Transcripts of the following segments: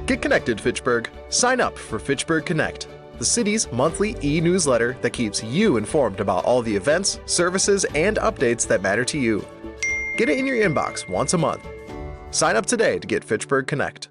Get connected, Fitchburg. Sign up for Fitchburg Connect, the city's monthly e-newsletter that keeps you informed about all the events, services, and updates that matter to you. Get it in your inbox once a month. Sign up today to get Fitchburg Connect.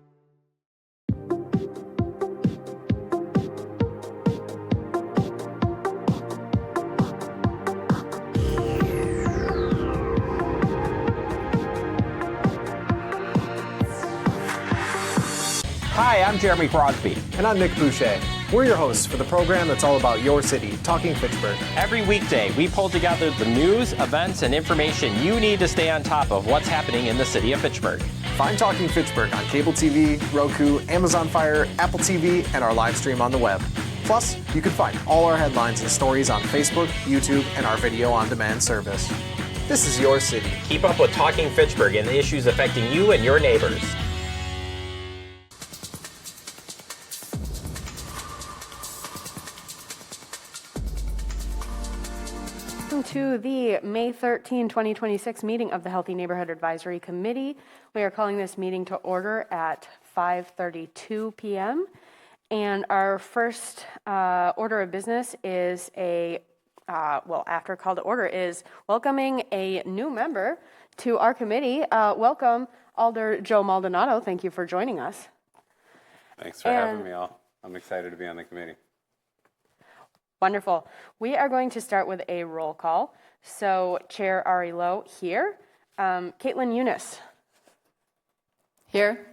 Hi, I'm Jeremy Crosby. And I'm Nick Boucher. We're your hosts for the program that's all about your city, Talking Fitchburg. Every weekday, we pull together the news, events, and information you need to stay on top of what's happening in the city of Fitchburg. Find Talking Fitchburg on cable TV, Roku, Amazon Fire, Apple TV, and our live stream on the web. Plus, you can find all our headlines and stories on Facebook, YouTube, and our video on demand service. This is your city. Keep up with Talking Fitchburg and the issues affecting you and your neighbors. To the May 13, 2026 meeting of the Healthy Neighborhood Advisory Committee. We are calling this meeting to order at 5:32 p.m. And our first order of business is after call to order is welcoming a new member to our committee. Welcome, Alder Joe Maldonado. Thank you for joining us. Thanks for having me all. I'm excited to be on the committee. Wonderful. We are going to start with a roll call. So Chair Ari Lowe here. Caitlin Eunice. Here.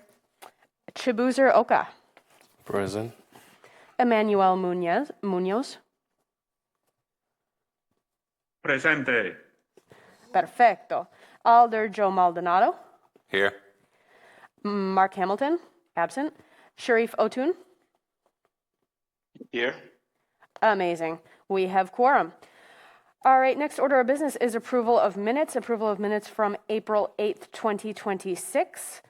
Chibuzer Oka. Present. Emmanuel Munoz. Presente. Perfecto. Alder Joe Maldonado. Here. Mark Hamilton. Absent. Sharif Otun. Here. Amazing. We have quorum. All right, next order of business is approval of minutes. Approval of minutes from April 8th, 2026.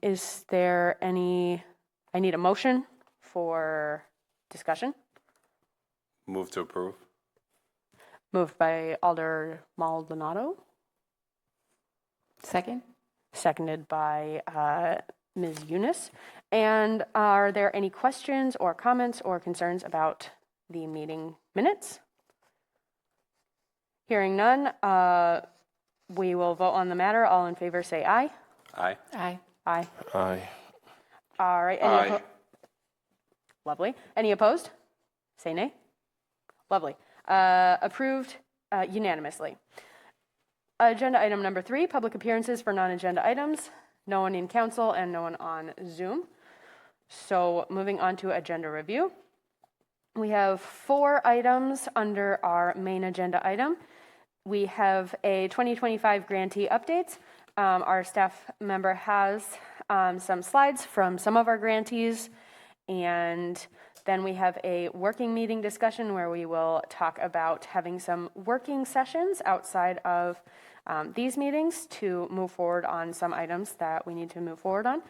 Is there any, I need a motion for discussion. Move to approve. Moved by Alder Maldonado. Second. Seconded by Ms. Eunice. And are there any questions or comments or concerns about the meeting minutes? Hearing none, we will vote on the matter. All in favor say aye. Aye. Aye. Aye. Aye. All right. Aye. Lovely. Any opposed? Say nay. Lovely. Approved unanimously. Agenda item number 3, public appearances for non-agenda items. No one in council and no one on Zoom. So moving on to agenda review. We have 4 items under our main agenda item. We have a 2025 grantee updates. Our staff member has some slides from some of our grantees, and then we have a working meeting discussion where we will talk about having some working sessions outside of these meetings to move forward on some items that we need to move forward on.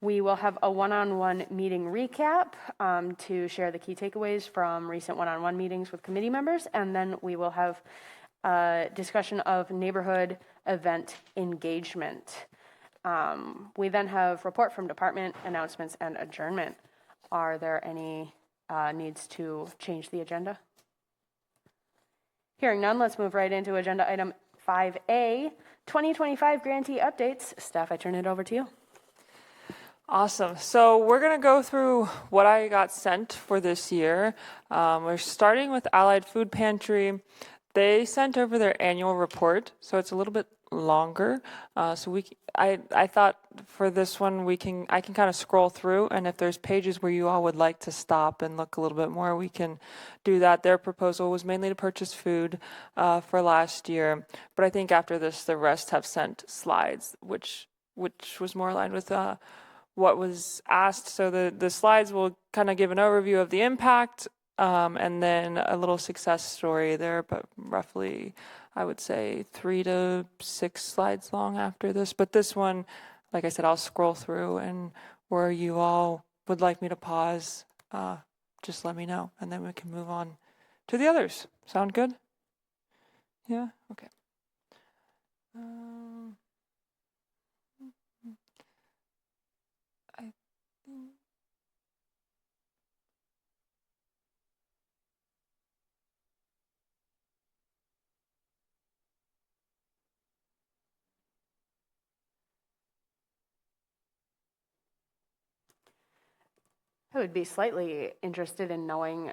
We will have a one-on-one meeting recap to share the key takeaways from recent one-on-one meetings with committee members, and then we will have a discussion of neighborhood event engagement. We then have report from department, announcements, and adjournment. Are there any needs to change the agenda? Hearing none, let's move right into agenda item 5A, 2025 grantee updates. Staff, I turn it over to you. Awesome. So we're going to go through what I got sent for this year. We're starting with Allied Food Pantry. They sent over their annual report, so it's a little bit longer. I thought for this one I can kind of scroll through, and if there's pages where you all would like to stop and look a little bit more, we can do that. Their proposal was mainly to purchase food for last year, but I think after this the rest have sent slides, which was more aligned with what was asked. So the slides will kind of give an overview of the impact, and then a little success story there, but roughly I would say 3 to 6 slides long after this. But this one, like I said, I'll scroll through, and where you all would like me to pause, just let me know, and then we can move on to the others. Sound good? Yeah? Okay. I I would be slightly interested in knowing,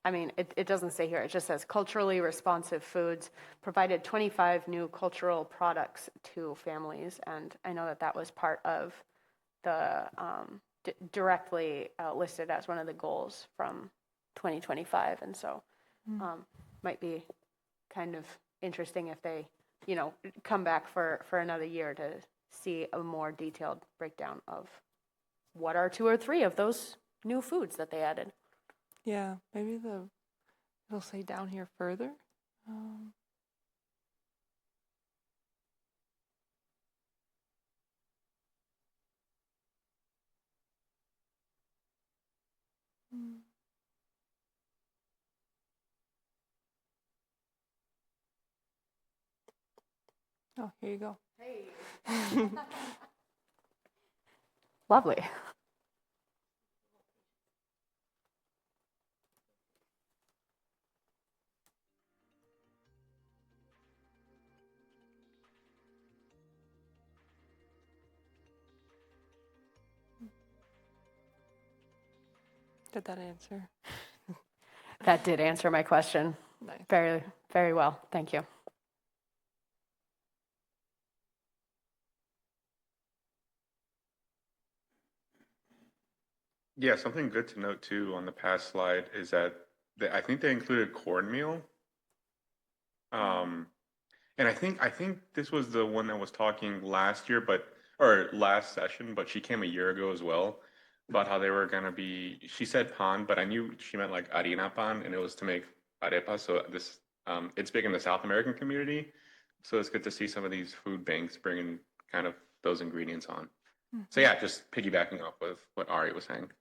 I mean, it doesn't say here, it just says culturally responsive foods provided 25 new cultural products to families. And I know that that was part of the directly listed as one of the goals from 2025. And so might be kind of interesting if they, come back for another year to see a more detailed breakdown of what are 2 or 3 of those new foods that they added. Yeah, maybe it'll say down here further. Oh, here you go. Hey. Lovely. Did that answer? That did answer my question. Nice. Very, very well. Thank you. Yeah, something good to note too on the past slide is that I think they included cornmeal. And I think this was the one that was talking last year, or last session, but she came a year ago as well about how they were gonna be. She said pan, but I knew she meant like harina pan, and it was to make arepa. So this it's big in the South American community. So it's good to see some of these food banks bringing kind of those ingredients on. So yeah, just piggybacking off with what Ari was saying.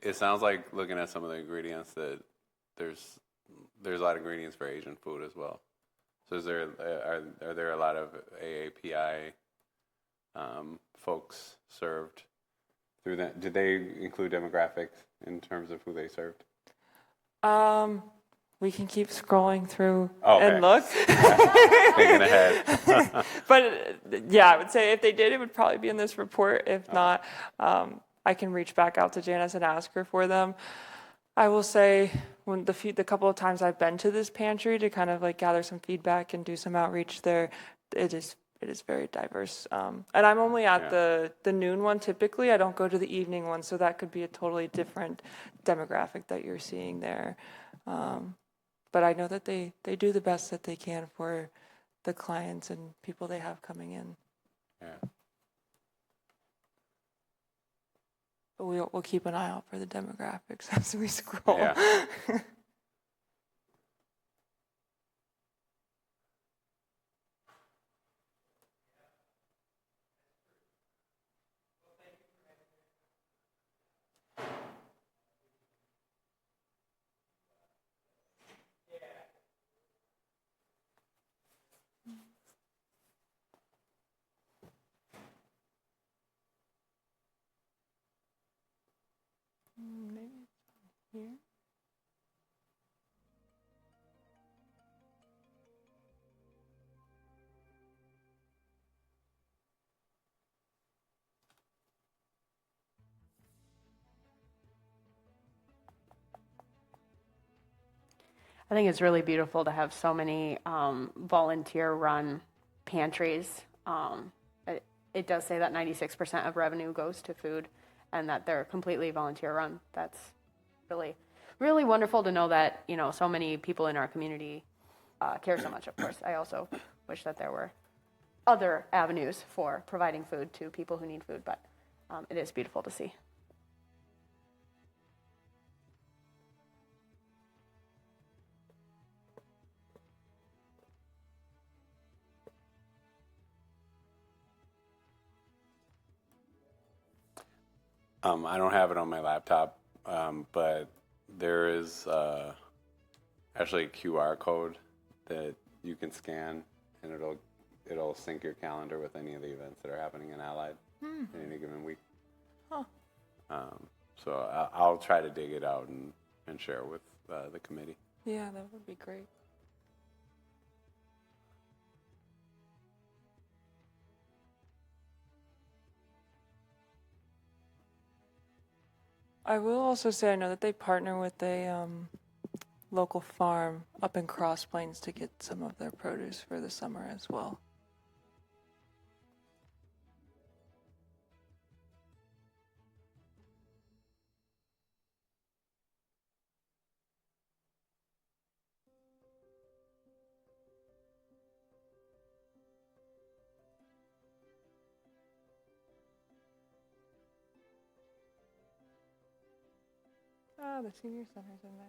It sounds like, looking at some of the ingredients, that there's a lot of ingredients for Asian food as well. So are there a lot of AAPI folks served through that? Did they include demographics in terms of who they served? We can keep scrolling through Okay. and look. Thinking ahead. But yeah, I would say if they did, it would probably be in this report. If not, I can reach back out to Janice and ask her for them. I will say, when the couple of times I've been to this pantry to kind of like gather some feedback and do some outreach there, it is very diverse. And I'm only at the noon one typically. I don't go to the evening one, so that could be a totally different demographic that you're seeing there. But I know that they do the best that they can for the clients and people they have coming in. Yeah. But we'll keep an eye out for the demographics as we scroll. Yeah. Maybe it's here. I think it's really beautiful to have so many volunteer-run pantries. It does say that 96% of revenue goes to food, and that they're completely volunteer-run. That's really, really wonderful to know that so many people in our community care so much. Of course, I also wish that there were other avenues for providing food to people who need food, but it is beautiful to see. I don't have it on my laptop, but there is actually a QR code that you can scan, and it'll sync your calendar with any of the events that are happening in Allied in any given week. Huh. So I'll try to dig it out and share with the committee. Yeah, that would be great. I will also say I know that they partner with a local farm up in Cross Plains to get some of their produce for the summer as well. Ah, the senior center's in there.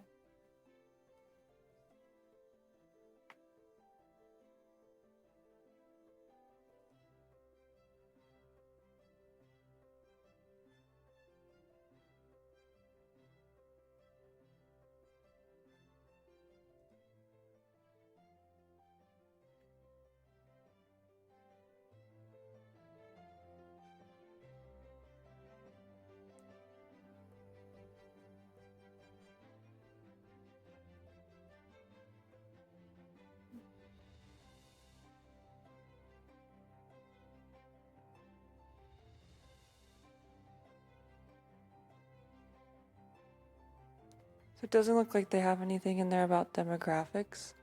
So it doesn't look like they have anything in there about demographics.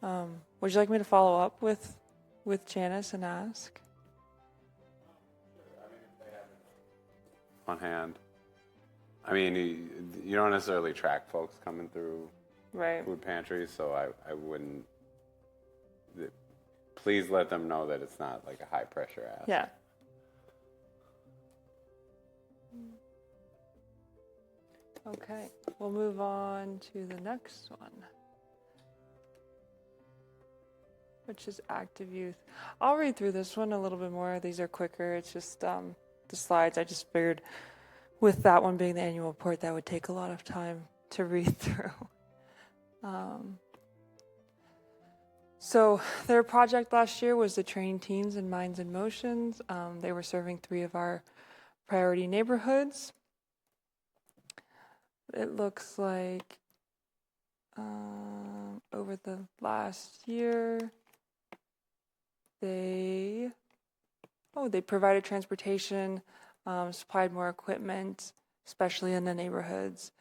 Would you like me to follow up with Janice and ask? On hand. I mean, you don't necessarily track folks coming through Right. food pantries, so I wouldn't. Please let them know that it's not like a high pressure ask. Yeah. Okay, we'll move on to the next one, which is active youth. I'll read through this one a little bit more. These are quicker. It's just the slides. I just figured with that one being the annual report, that would take a lot of time to read through. So their project last year was to train teens in Minds and Motions. They were serving 3 of our priority neighborhoods. It looks like over the last year, they provided transportation, supplied more equipment, especially in the neighborhoods,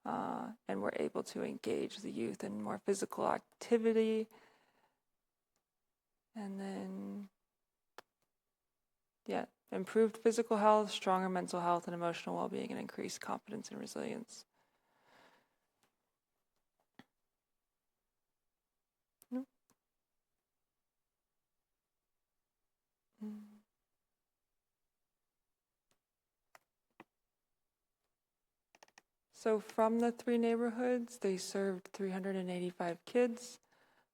and were able to engage the youth in more physical activity. And then, improved physical health, stronger mental health and emotional well-being, and increased confidence and resilience. So from the 3 neighborhoods, they served 385 kids,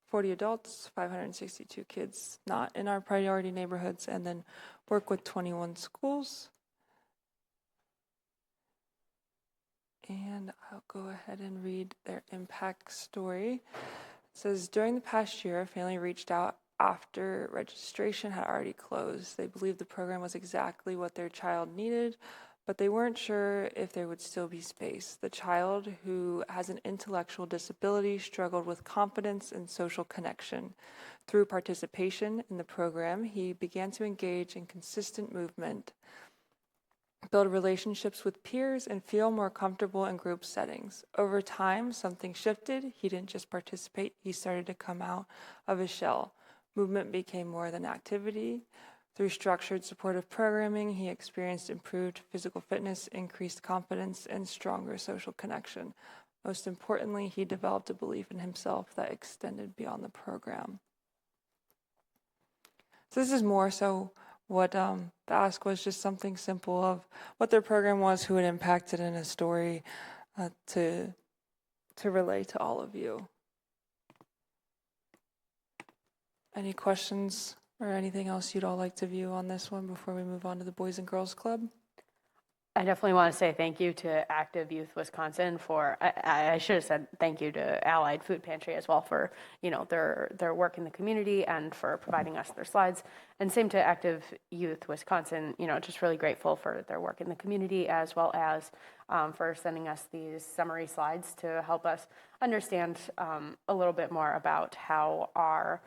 40 adults, 562 kids not in our priority neighborhoods, and then work with 21 schools. And I'll go ahead and read their impact story. It says, during the past year, a family reached out after registration had already closed. They believed the program was exactly what their child needed, but they weren't sure if there would still be space. The child, who has an intellectual disability, struggled with confidence and social connection. Through participation in the program, he began to engage in consistent movement, build relationships with peers, and feel more comfortable in group settings. Over time, something shifted. He didn't just participate, he started to come out of his shell. Movement became more than activity. Through structured supportive programming, he experienced improved physical fitness, increased confidence, and stronger social connection. Most importantly, he developed a belief in himself that extended beyond the program. So this is more so what the ask was, just something simple of what their program was, who it impacted, in a story to relay to all of you. Any questions or anything else you'd all like to view on this one before we move on to the Boys and Girls Club? I definitely want to say thank you to Active Youth Wisconsin for, I should have said thank you to Allied Food Pantry as well for, their work in the community and for providing us their slides. And same to Active Youth Wisconsin, just really grateful for their work in the community as well as for sending us these summary slides to help us understand a little bit more about how our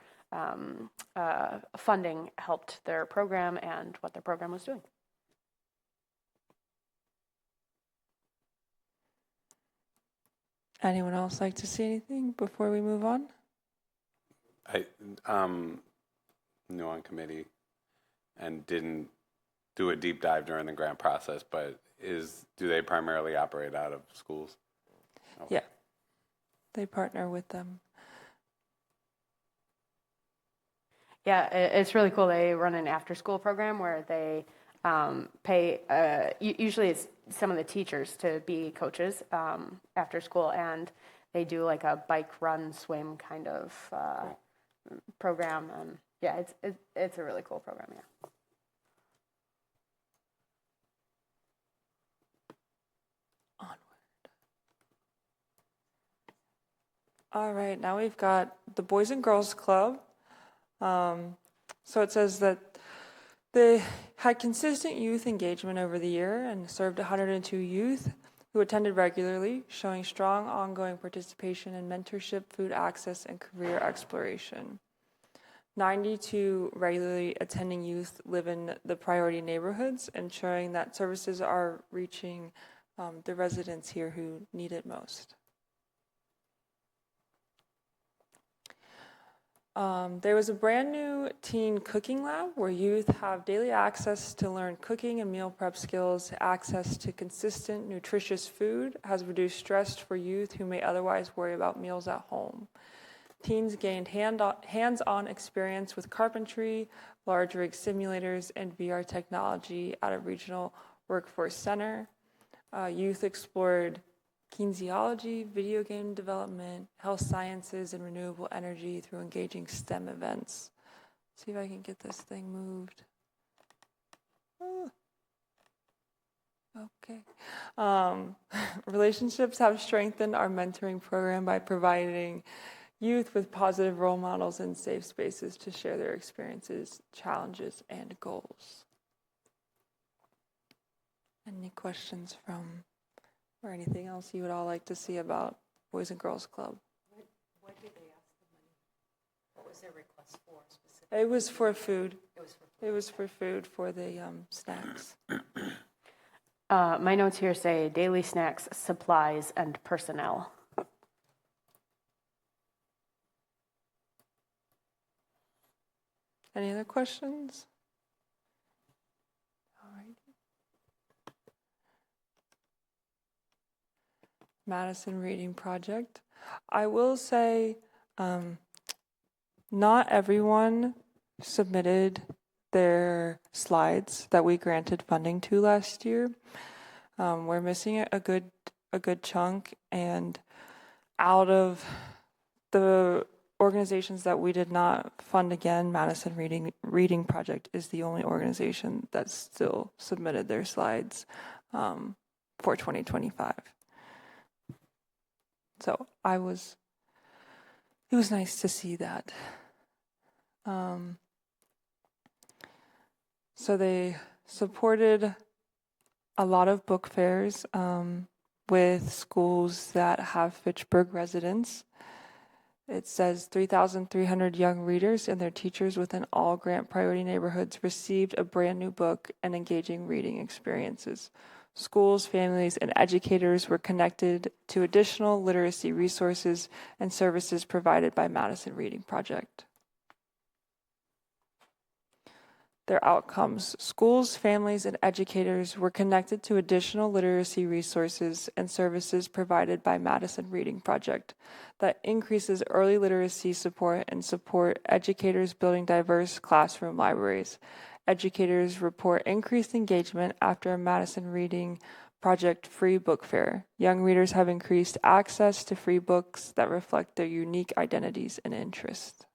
funding helped their program and what their program was doing. Anyone else like to see anything before we move on? I new on committee and didn't do a deep dive during the grant process, but do they primarily operate out of schools? Okay. Yeah, they partner with them. Yeah, it's really cool. They run an after-school program where they pay, usually it's some of the teachers to be coaches after school, and they do like a bike, run, swim kind of program. And yeah, it's a really cool program, yeah. All right, now we've got the Boys and Girls Club. So it says that they had consistent youth engagement over the year and served 102 youth who attended regularly, showing strong ongoing participation in mentorship, food access, and career exploration. 92 regularly attending youth live in the priority neighborhoods, ensuring that services are reaching the residents here who need it most. There was a brand new teen cooking lab where youth have daily access to learn cooking and meal prep skills. Access to consistent, nutritious food has reduced stress for youth who may otherwise worry about meals at home. Teens gained hands-on experience with carpentry, large rig simulators, and VR technology at a regional workforce center. Youth explored kinesiology, video game development, health sciences, and renewable energy through engaging STEM events. Let's see if I can get this thing moved. Oh. Okay. Relationships have strengthened our mentoring program by providing youth with positive role models and safe spaces to share their experiences, challenges, and goals. Any questions from or anything else you would all like to see about Boys and Girls Club? What did they ask the money? What was their request for specifically? It was for food. It was for food. It was for food for the snacks. My notes here say daily snacks, supplies, and personnel. Any other questions? All right. Madison Reading Project. I will say not everyone submitted their slides that we granted funding to last year. We're missing a good chunk, and out of the organizations that we did not fund again, Madison Reading Project is the only organization that still submitted their slides for 2025. So it was nice to see that. So they supported a lot of book fairs with schools that have Fitchburg residents. It says 3,300 young readers and their teachers within all grant priority neighborhoods received a brand new book and engaging reading experiences. Schools, families, and educators were connected to additional literacy resources and services provided by Madison Reading Project. Their outcomes: schools, families, and educators were connected to additional literacy resources and services provided by Madison Reading Project that increases early literacy support and support educators building diverse classroom libraries. Educators report increased engagement after a Madison Reading Project free book fair. Young readers have increased access to free books that reflect their unique identities and interests.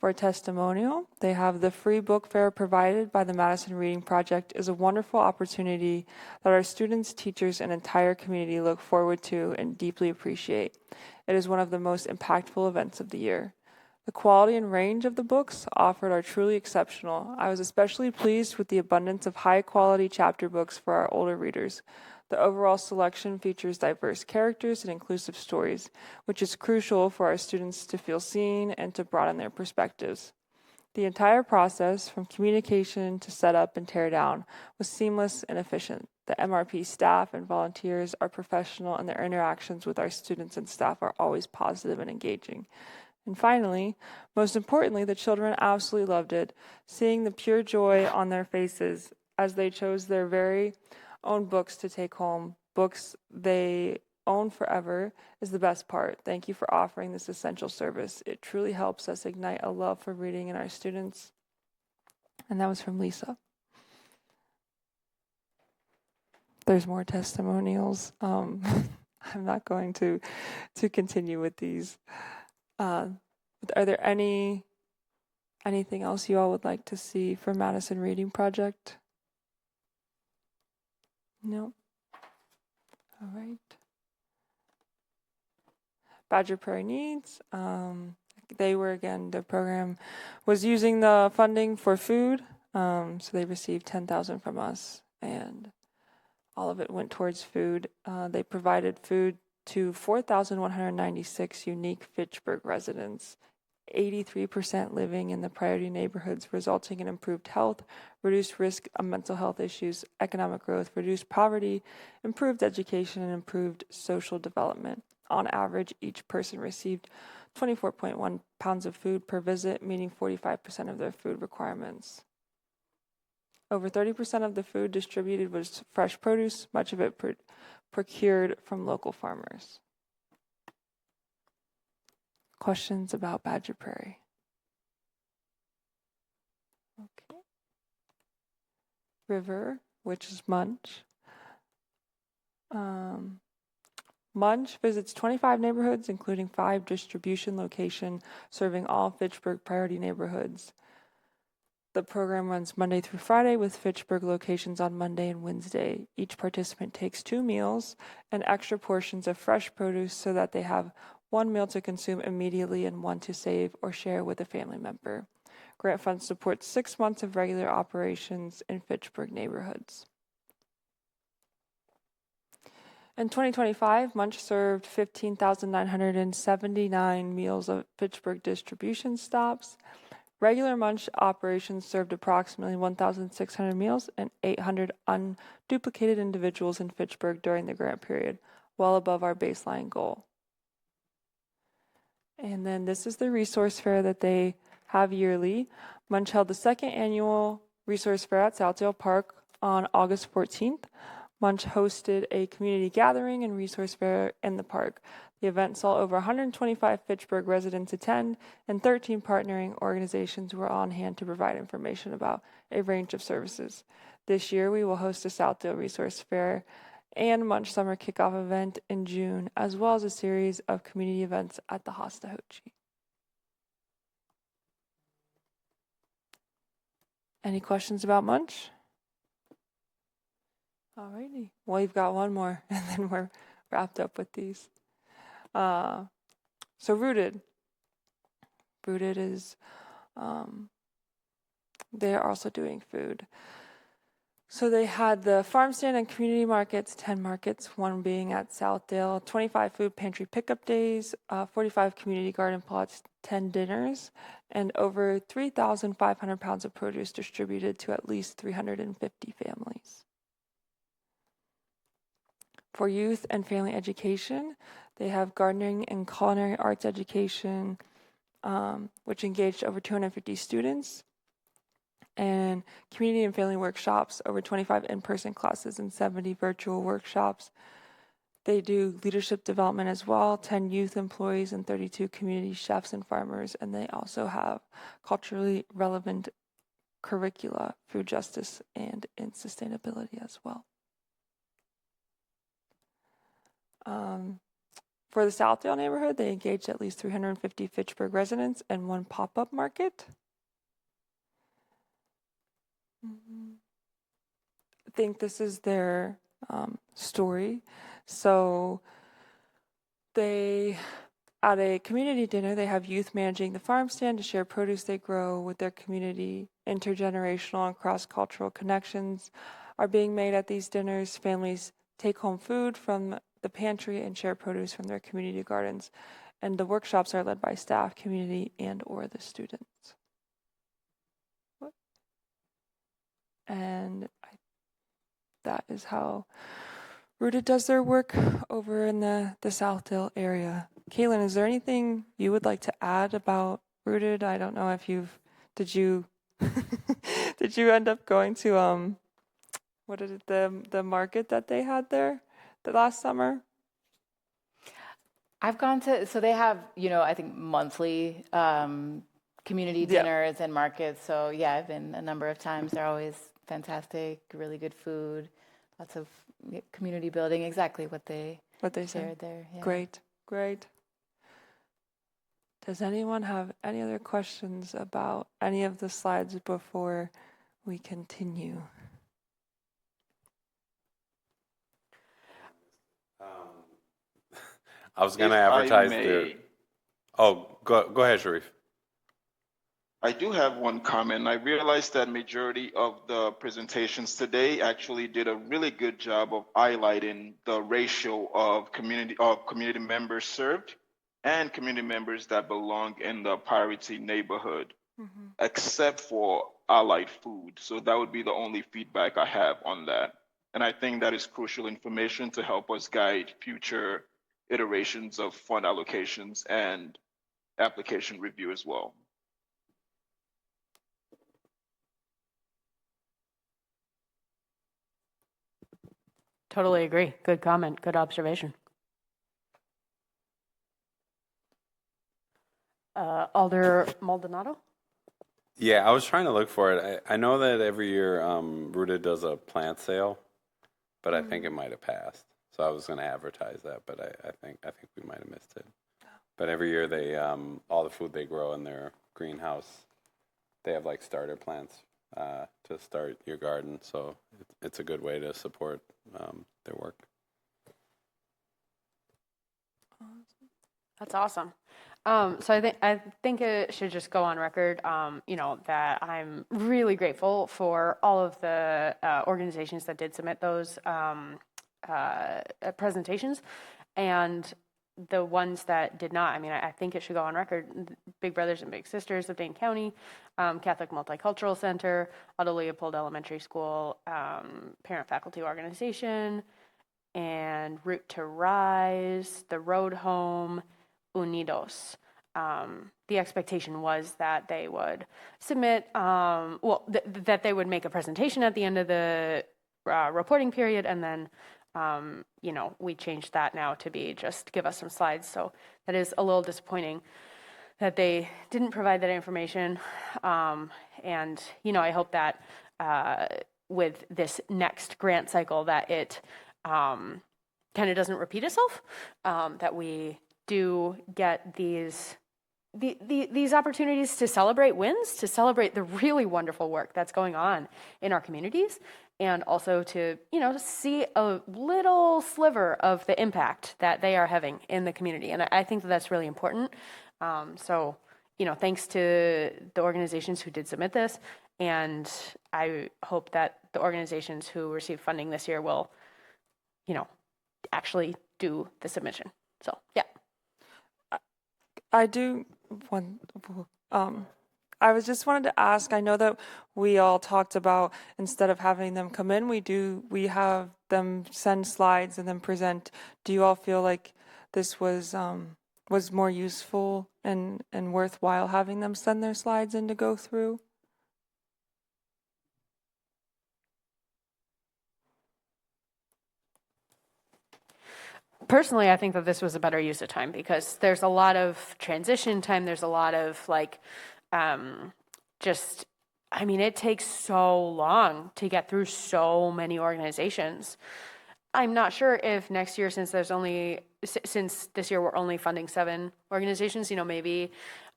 For a testimonial, they have the free book fair provided by the Madison Reading Project is a wonderful opportunity that our students, teachers, and entire community look forward to and deeply appreciate. It is one of the most impactful events of the year. The quality and range of the books offered are truly exceptional. I was especially pleased with the abundance of high-quality chapter books for our older readers. The overall selection features diverse characters and inclusive stories, which is crucial for our students to feel seen and to broaden their perspectives. The entire process, from communication to setup and tear down, was seamless and efficient. The MRP staff and volunteers are professional, and their interactions with our students and staff are always positive and engaging. And finally, most importantly, the children absolutely loved it, seeing the pure joy on their faces as they chose their very own books to take home. Books they own forever is the best part. Thank you for offering this essential service. It truly helps us ignite a love for reading in our students. And that was from Lisa. There's more testimonials. I'm not going to continue with these. Are there anything else you all would like to see for Madison Reading Project? No. All right. Badger Prairie Needs. The program was using the funding for food. So they received $10,000 from us, and all of it went towards food. They provided food to 4,196 unique Fitchburg residents, 83% living in the priority neighborhoods, resulting in improved health, reduced risk of mental health issues, economic growth, reduced poverty, improved education, and improved social development. On average, each person received 24.1 pounds of food per visit, meeting 45% of their food requirements. Over 30% of the food distributed was fresh produce, much of it procured from local farmers. Questions about Badger Prairie? Okay. River, which is Munch. Munch visits 25 neighborhoods, including 5 distribution locations, serving all Fitchburg priority neighborhoods. The program runs Monday through Friday with Fitchburg locations on Monday and Wednesday. Each participant takes 2 meals and extra portions of fresh produce so that they have 1 meal to consume immediately and 1 to save or share with a family member. Grant funds support 6 months of regular operations in Fitchburg neighborhoods. In 2025, Munch served 15,979 meals of Fitchburg distribution stops. Regular Munch operations served approximately 1,600 meals and 800 unduplicated individuals in Fitchburg during the grant period, well above our baseline goal. And then this is the resource fair that they have yearly. Munch held the 2nd annual resource fair at Southdale Park on August 14th. Munch hosted a community gathering and resource fair in the park. The event saw over 125 Fitchburg residents attend, and 13 partnering organizations were on hand to provide information about a range of services. This year, we will host a Southdale Resource Fair and Munch Summer Kickoff event in June, as well as a series of community events at the Hastahochi. Any questions about Munch? Alrighty. Well, you've got one more, and then we're wrapped up with these. So Rooted. Rooted is, they're also doing food. So they had the farm stand and community markets, 10 markets, one being at Southdale, 25 food pantry pickup days, 45 community garden plots, 10 dinners, and over 3,500 pounds of produce distributed to at least 350 families. For youth and family education, they have gardening and culinary arts education, which engaged over 250 students, and community and family workshops, over 25 in-person classes and 70 virtual workshops. They do leadership development as well, 10 youth employees and 32 community chefs and farmers, and they also have culturally relevant curricula, food justice, and in sustainability as well. For the Southdale neighborhood, they engaged at least 350 Fitchburg residents and one pop-up market. I think this is their story. So they, at a community dinner, they have youth managing the farm stand to share produce they grow with their community. Intergenerational and cross-cultural connections are being made at these dinners. Families take home food from the pantry and share produce from their community gardens. And the workshops are led by staff, community, and or the students. And that is how Rooted does their work over in the Southdale area. Caitlin, is there anything you would like to add about Rooted? I don't know if did you did you end up going to what is it, the market that they had there the last summer? I've gone to, so they have, I think monthly community dinners and markets. So yeah, I've been a number of times. They're always fantastic, really good food, lots of community building, exactly what they shared there. Yeah. Great. Does anyone have any other questions about any of the slides before we continue? I was going to advertise there. Oh, go ahead, Sharif. I do have one comment. I realized that majority of the presentations today actually did a really good job of highlighting the ratio of community members served and community members that belong in the priority neighborhood, except for allied food. So that would be the only feedback I have on that. And I think that is crucial information to help us guide future iterations of fund allocations and application review as well. Totally agree. Good comment. Good observation. Alder Maldonado? Yeah, I was trying to look for it. I know that every year Rooted does a plant sale, but I think it might have passed. So I was going to advertise that, but I think we might have missed it. But every year they all the food they grow in their greenhouse, they have like starter plants to start your garden. So it's a good way to support their work. That's awesome. So I think it should just go on record, that I'm really grateful for all of the organizations that did submit those presentations, and the ones that did not. I mean, I think it should go on record. Big Brothers and Big Sisters of Dane County, Catholic Multicultural Center, Otto Leopold Elementary School, Parent Faculty Organization, and Root to Rise, the Road Home, Unidos. The expectation was that they would submit, that they would make a presentation at the end of the reporting period, and then, we changed that now to be just give us some slides. So that is a little disappointing that they didn't provide that information. And, I hope that with this next grant cycle that it kind of doesn't repeat itself, that we do get these opportunities to celebrate wins, to celebrate the really wonderful work that's going on in our communities, and also to, see a little sliver of the impact that they are having in the community. And I think that that's really important. So, thanks to the organizations who did submit this, and I hope that the organizations who received funding this year will, actually do the submission. So, yeah. I do want, I was just wanted to ask, I know that we all talked about instead of having them come in, we have them send slides and then present. Do you all feel like this was more useful and worthwhile having them send their slides in to go through? Personally, I think that this was a better use of time because there's a lot of transition time. There's a lot of it takes so long to get through so many organizations. I'm not sure if next year, since there's only since this year we're only funding 7 organizations, maybe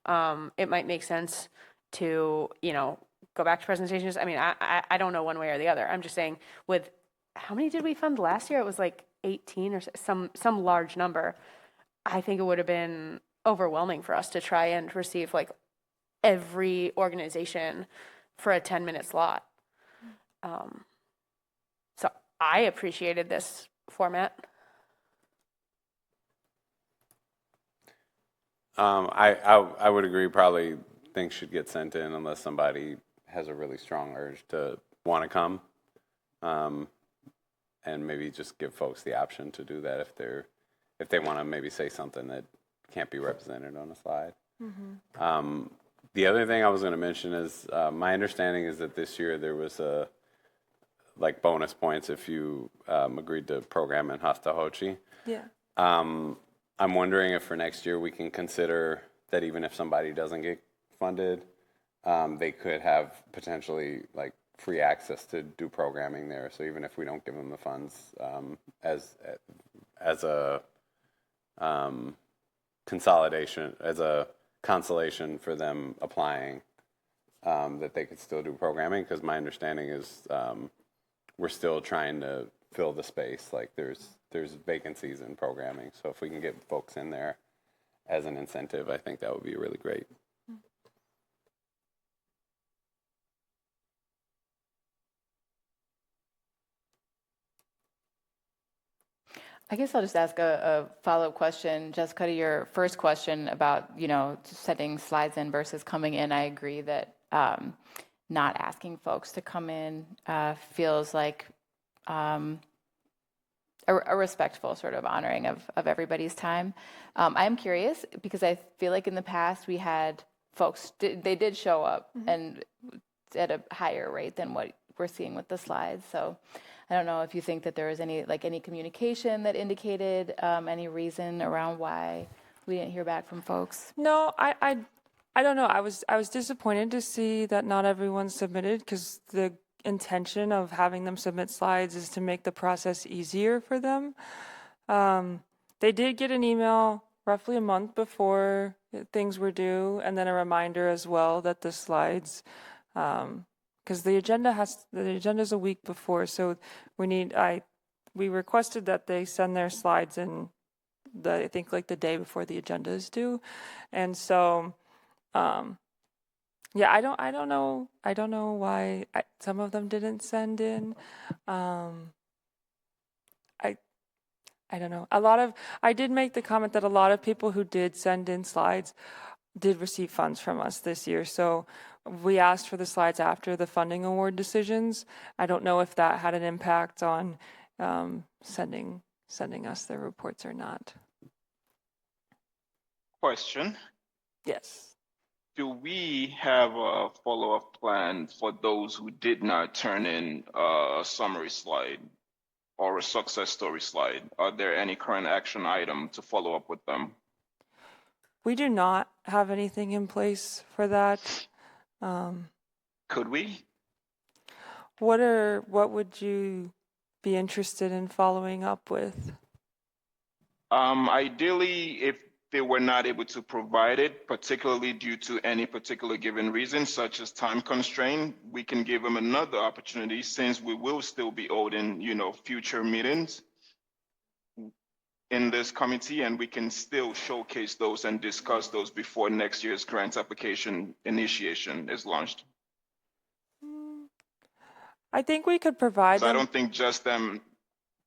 it might make sense to, go back to presentations. I mean, I don't know one way or the other. I'm just saying, with how many did we fund last year? It was like 18 or some large number. I think it would have been overwhelming for us to try and receive like every organization for a 10-minute slot. So I appreciated this format. I would agree. Probably things should get sent in unless somebody has a really strong urge to want to come, and maybe just give folks the option to do that if they want to maybe say something that can't be represented on a slide. The other thing I was going to mention is my understanding is that this year there was like bonus points if you agreed to program in Hastahochi. Yeah. I'm wondering if for next year we can consider that even if somebody doesn't get funded, they could have potentially like free access to do programming there. So even if we don't give them the funds, as a consolidation, as a consolation for them applying, that they could still do programming. Because my understanding is we're still trying to fill the space. Like there's vacancies in programming. So if we can get folks in there as an incentive, I think that would be really great. I guess I'll just ask a follow-up question, Jessica, to your first question about, setting slides in versus coming in. I agree that not asking folks to come in feels like a respectful sort of honoring of everybody's time. I am curious because I feel like in the past we had folks, they did show up and at a higher rate than what we're seeing with the slides. So I don't know if you think that there was any communication that indicated any reason around why we didn't hear back from folks. No, I don't know. I was disappointed to see that not everyone submitted, because the intention of having them submit slides is to make the process easier for them. They did get an email roughly a month before things were due, and then a reminder as well that the slides, because the agenda is a week before, so we requested that they send their slides in I think like the day before the agenda is due, and so yeah, I don't know why some of them didn't send in. I don't know. I did make the comment that a lot of people who did send in slides did receive funds from us this year. So we asked for the slides after the funding award decisions. I don't know if that had an impact on sending us their reports or not. Question. Yes. Do we have a follow-up plan for those who did not turn in a summary slide or a success story slide? Are there any current action item to follow up with them? We do not have anything in place for that. Could we? What would you be interested in following up with? Ideally, if they were not able to provide it, particularly due to any particular given reason, such as time constraint, we can give them another opportunity, since we will still be holding, future meetings in this committee, and we can still showcase those and discuss those before next year's grant application initiation is launched. I think we could provide them. I don't think just them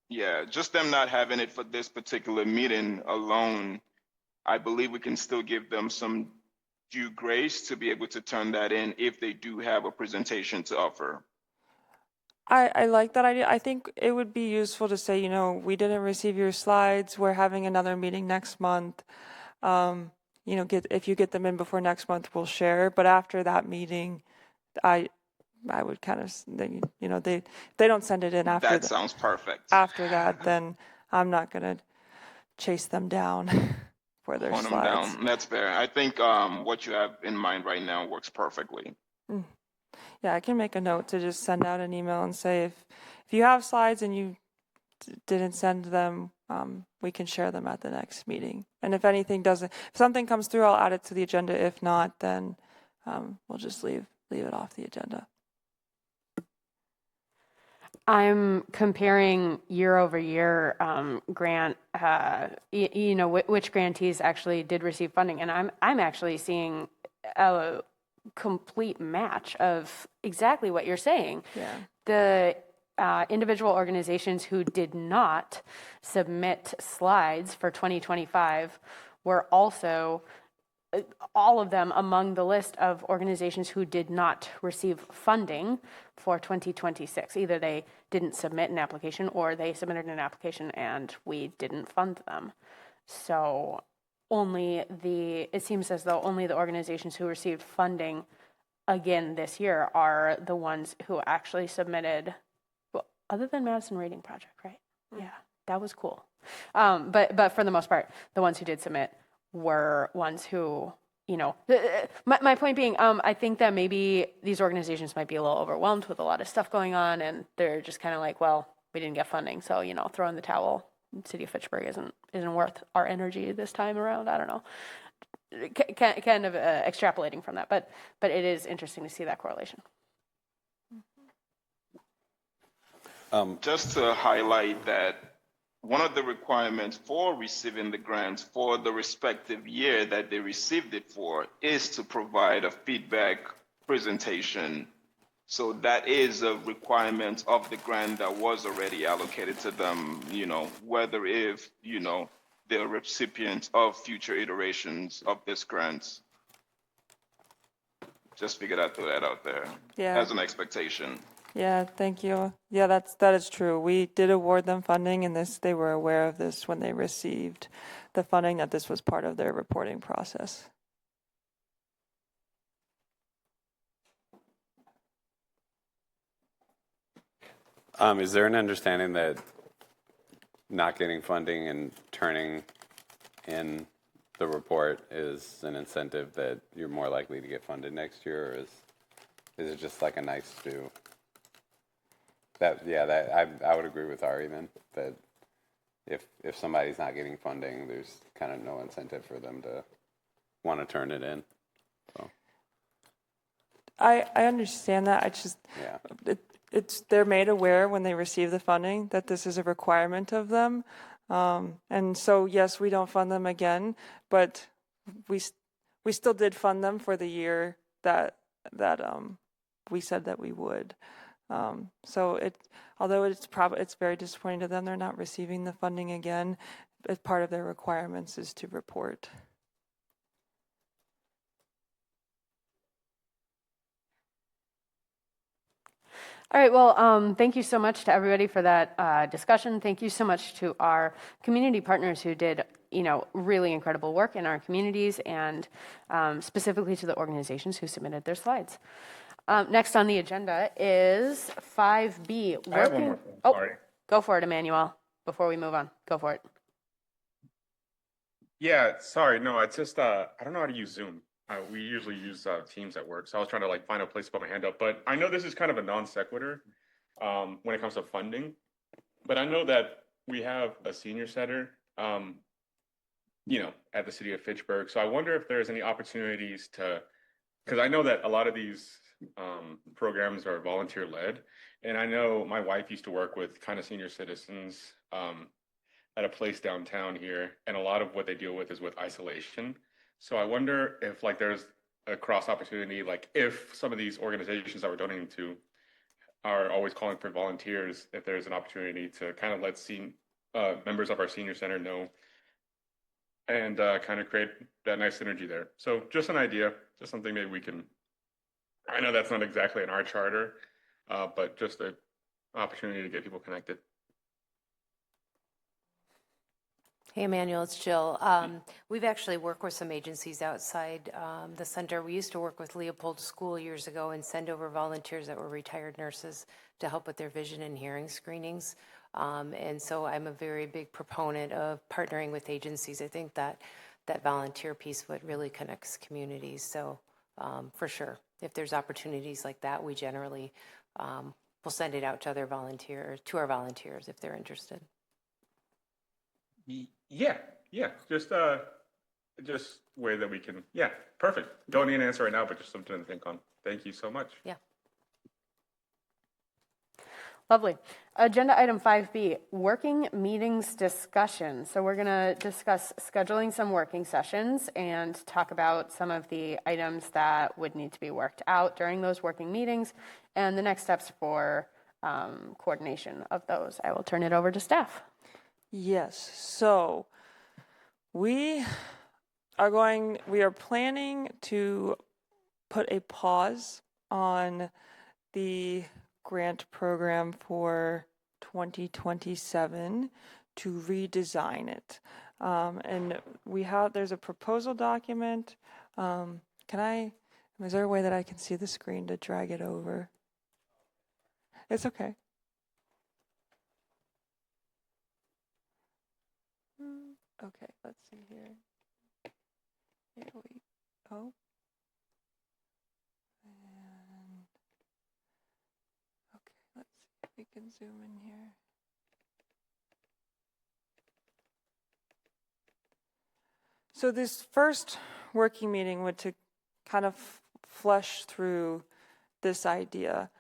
not having it for this particular meeting alone, I believe we can still give them some due grace to be able to turn that in if they do have a presentation to offer. I like that idea. I think it would be useful to say, we didn't receive your slides. We're having another meeting next month. If you get them in before next month, we'll share. But after that meeting, I would kind of, they don't send it in after that. Sounds perfect. After that, then I'm not going to chase them down for their slides. Them down. That's fair. I think what you have in mind right now works perfectly. Yeah, I can make a note to just send out an email and say if you have slides and you didn't send them, we can share them at the next meeting. And if something comes through, I'll add it to the agenda. If not, then we'll just leave it off the agenda. I'm comparing year over year grant, which grantees actually did receive funding, and I'm actually seeing a complete match of exactly what you're saying. Yeah. The individual organizations who did not submit slides for 2025 were also all of them among the list of organizations who did not receive funding for 2026. Either they didn't submit an application or they submitted an application and we didn't fund them. So it seems as though only the organizations who received funding again this year are the ones who actually submitted, well, other than Madison Rating Project, right? Yeah, that was cool. But for the most part, the ones who did submit were ones who, my point being, I think that maybe these organizations might be a little overwhelmed with a lot of stuff going on, and they're just kind of like, well, we didn't get funding, so, throw in the towel. City of Fitchburg isn't worth our energy this time around. I don't know. Kind of extrapolating from that, but it is interesting to see that correlation. Just to highlight that one of the requirements for receiving the grants for the respective year that they received it for is to provide a feedback presentation. So that is a requirement of the grant that was already allocated to them, whether if, they're recipients of future iterations of this grant. Just figured I'd throw that out there as an expectation. Yeah, thank you. Yeah, that is true. We did award them funding, and they were aware of this when they received the funding, that this was part of their reporting process. Is there an understanding that not getting funding and turning in the report is an incentive that you're more likely to get funded next year, or is it just like a nice to do? I would agree with Ari then, that if somebody's not getting funding, there's kind of no incentive for them to want to turn it in. So I understand that. They're made aware when they receive the funding that this is a requirement of them, and so yes, we don't fund them again, but we still did fund them for the year that we said that we would. So although it's very disappointing to them, they're not receiving the funding again. As part of their requirements is to report. All right, well, thank you so much to everybody for that discussion. Thank you so much to our community partners who did, really incredible work in our communities, and specifically to the organizations who submitted their slides. Next on the agenda is 5B. I have one more thing. Sorry. Go for it, Emmanuel, before we move on. Go for it. Yeah, sorry. No, it's just, I don't know how to use Zoom. We usually use Teams at work, so I was trying to find a place to put my hand up. But I know this is kind of a non sequitur when it comes to funding. But I know that we have a senior center, at the city of Fitchburg. So I wonder if there's any opportunities because I know that a lot of these programs are volunteer led, and I know my wife used to work with kind of senior citizens at a place downtown here, and a lot of what they deal with is with isolation. So I wonder if there's a cross opportunity, if some of these organizations that we're donating to are always calling for volunteers, if there's an opportunity to kind of let members of our senior center know and kind of create that nice synergy there. So just an idea, just something maybe we can, I know that's not exactly in our charter, but just an opportunity to get people connected. Hey, Emmanuel, it's Jill. We've actually worked with some agencies outside the center. We used to work with Leopold School years ago and send over volunteers that were retired nurses to help with their vision and hearing screenings. And so I'm a very big proponent of partnering with agencies. I think that volunteer piece what really connects communities. So for sure, if there's opportunities like that, we generally will send it out to our volunteers if they're interested. Yeah, just way that we can. Yeah, perfect. Don't need an answer right now, but just something to think on. Thank you so much. Yeah. Lovely. Agenda item 5B, working meetings discussion. So we're going to discuss scheduling some working sessions and talk about some of the items that would need to be worked out during those working meetings and the next steps for coordination of those. I will turn it over to staff. Yes, so we are planning to put a pause on the grant program for 2027 to redesign it. And there's a proposal document. Is there a way that I can see the screen to drag it over? It's okay. Okay, let's see here. Here we go. And okay, let's see if we can zoom in here. So this first working meeting would to kind of flesh through this idea.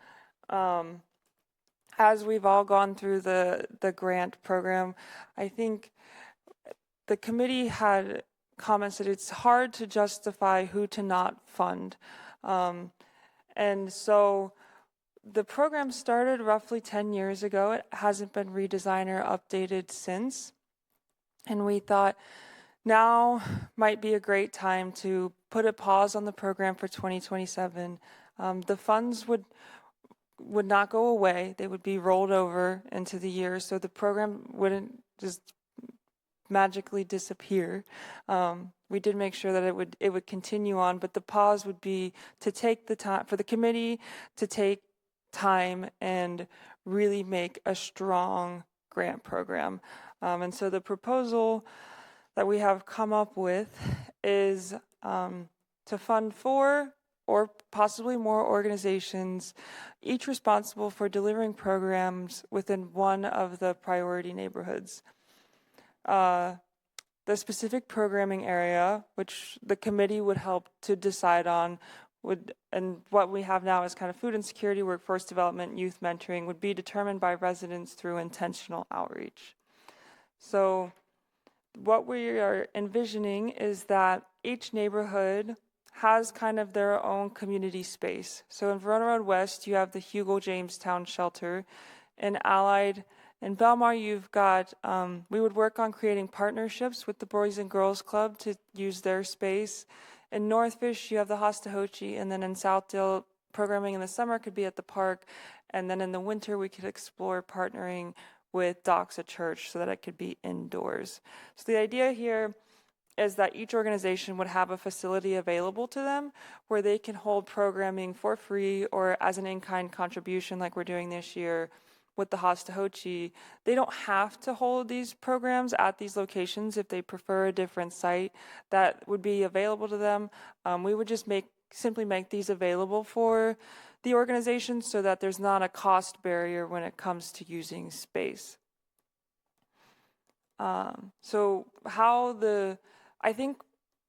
As we've all gone through the grant program, I think the committee had comments that it's hard to justify who to not fund. And so the program started roughly 10 years ago. It hasn't been redesigned or updated since. And we thought now might be a great time to put a pause on the program for 2027. The funds would not go away. They would be rolled over into the year, so the program wouldn't just magically disappear. We did make sure that it would continue on, but the pause would be to take the time for the committee to take time and really make a strong grant program. And so the proposal that we have come up with is to fund 4 or possibly more organizations, each responsible for delivering programs within one of the priority neighborhoods. The specific programming area, which the committee would help to decide on, and what we have now is kind of food insecurity, workforce development, youth mentoring, would be determined by residents through intentional outreach. So what we are envisioning is that each neighborhood has kind of their own community space. So in Verona Road West, you have the Hugo Jamestown Shelter. In Allied and Belmar, you've got, we would work on creating partnerships with the Boys and Girls Club to use their space. In Northfish, you have the Hostahoche, and then in Southdale, programming in the summer could be at the park, and then in the winter, we could explore partnering with Doxa Church so that it could be indoors. So the idea here is that each organization would have a facility available to them where they can hold programming for free or as an in-kind contribution like we're doing this year with the Hostahoche. They don't have to hold these programs at these locations if they prefer a different site that would be available to them. We would just simply make these available for the organization so that there's not a cost barrier when it comes to using space. I think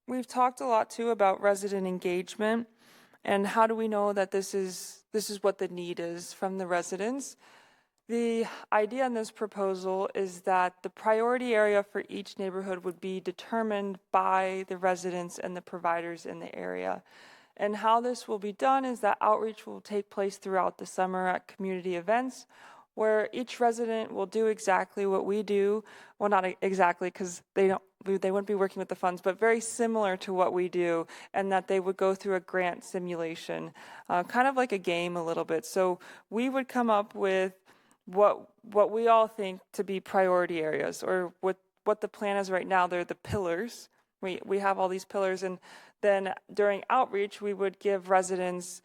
we've talked a lot too about resident engagement and how do we know that this is what the need is from the residents. The idea in this proposal is that the priority area for each neighborhood would be determined by the residents and the providers in the area. And how this will be done is that outreach will take place throughout the summer at community events where each resident will do exactly what we do. Well, not exactly because they wouldn't be working with the funds, but very similar to what we do, and that they would go through a grant simulation, kind of like a game a little bit. So we would come up with what we all think to be priority areas, or what the plan is right now. They're the pillars. We have all these pillars, and then during outreach, we would give residents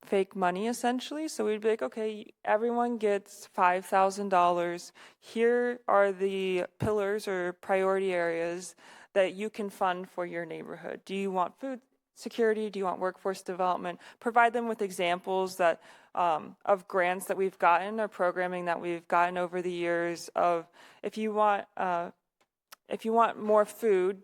fake money, essentially. So we'd be like, okay, everyone gets $5,000. Here are the pillars or priority areas that you can fund for your neighborhood. Do you want food security? Do you want workforce development? Provide them with examples that of grants that we've gotten or programming that we've gotten over the years. Of if you want more food,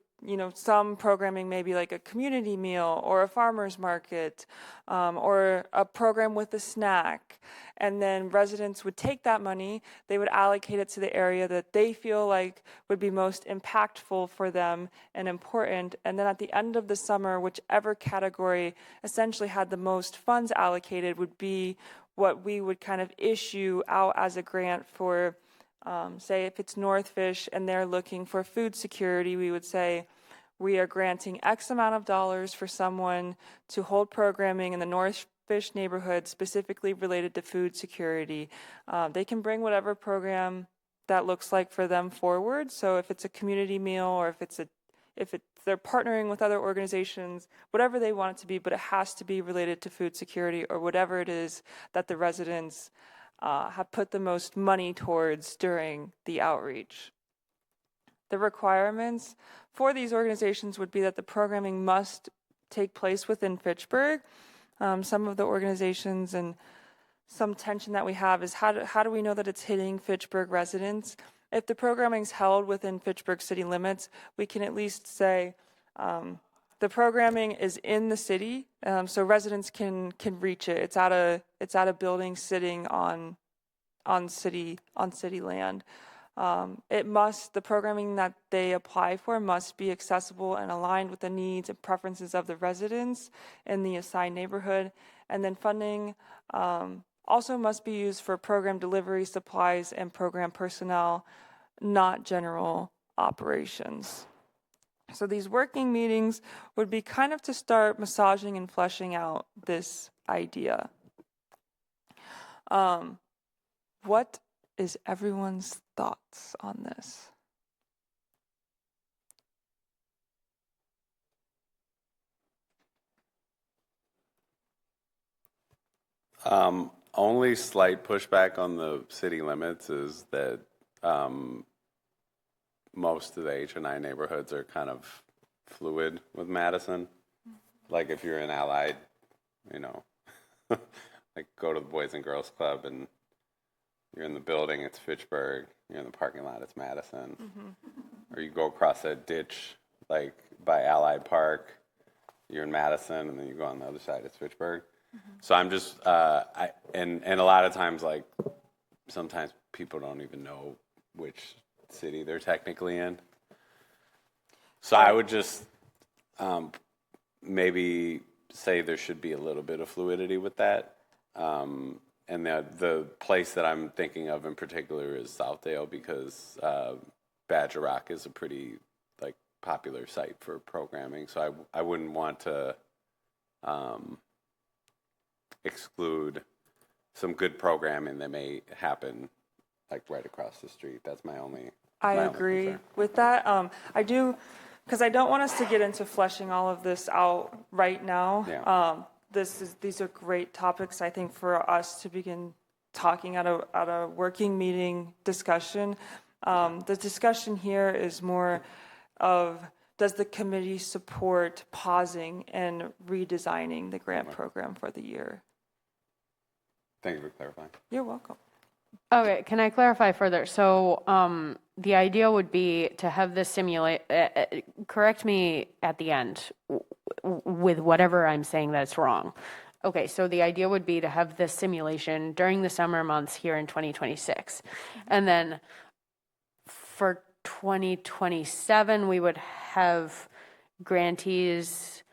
some programming may be like a community meal or a farmer's market, or a program with a snack. And then residents would take that money, they would allocate it to the area that they feel like would be most impactful for them and important. And then at the end of the summer, whichever category essentially had the most funds allocated would be what we would kind of issue out as a grant for. Say if it's Northfish and they're looking for food security, we would say we are granting X amount of dollars for someone to hold programming in the Northfish neighborhood specifically related to food security. They can bring whatever program that looks like for them forward. So if it's a community meal or if they're partnering with other organizations, whatever they want it to be, but it has to be related to food security or whatever it is that the residents have put the most money towards during the outreach. The requirements for these organizations would be that the programming must take place within Fitchburg. Some of the organizations and some tension that we have is how do we know that it's hitting Fitchburg residents? If the programming's held within Fitchburg city limits, we can at least say the programming is in the city, so residents can reach it. It's at a building sitting on city land. The programming that they apply for must be accessible and aligned with the needs and preferences of the residents in the assigned neighborhood. And then funding also must be used for program delivery, supplies, and program personnel, not general operations. So these working meetings would be kind of to start massaging and fleshing out this idea. What is everyone's thoughts on this? Only slight pushback on the city limits is that most of the H&I neighborhoods are kind of fluid with Madison. Like if you're in Allied, like go to the Boys and Girls Club and you're in the building, it's Fitchburg. You're in the parking lot, it's Madison. Or you go across that ditch, like by Allied Park, you're in Madison, and then you go on the other side, it's Fitchburg. So I'm just, and a lot of times, like, sometimes people don't even know which city they're technically in. So I would just maybe say there should be a little bit of fluidity with that. And the place that I'm thinking of in particular is Southdale, because Badger Rock is a pretty popular site for programming. So I wouldn't want to exclude some good programming that may happen right across the street. That's my only. I agree with that. I do, because I don't want us to get into fleshing all of this out right now. Yeah. These are great topics, I think, for us to begin talking at a working meeting discussion. The discussion here is more of, does the committee support pausing and redesigning the grant program for the year? Thank you for clarifying. You're welcome. Okay, can I clarify further? So the idea would be to have this correct me at the end with whatever I'm saying that's wrong. Okay, so the idea would be to have this simulation during the summer months here in 2026. And then for 2027, we would have grantees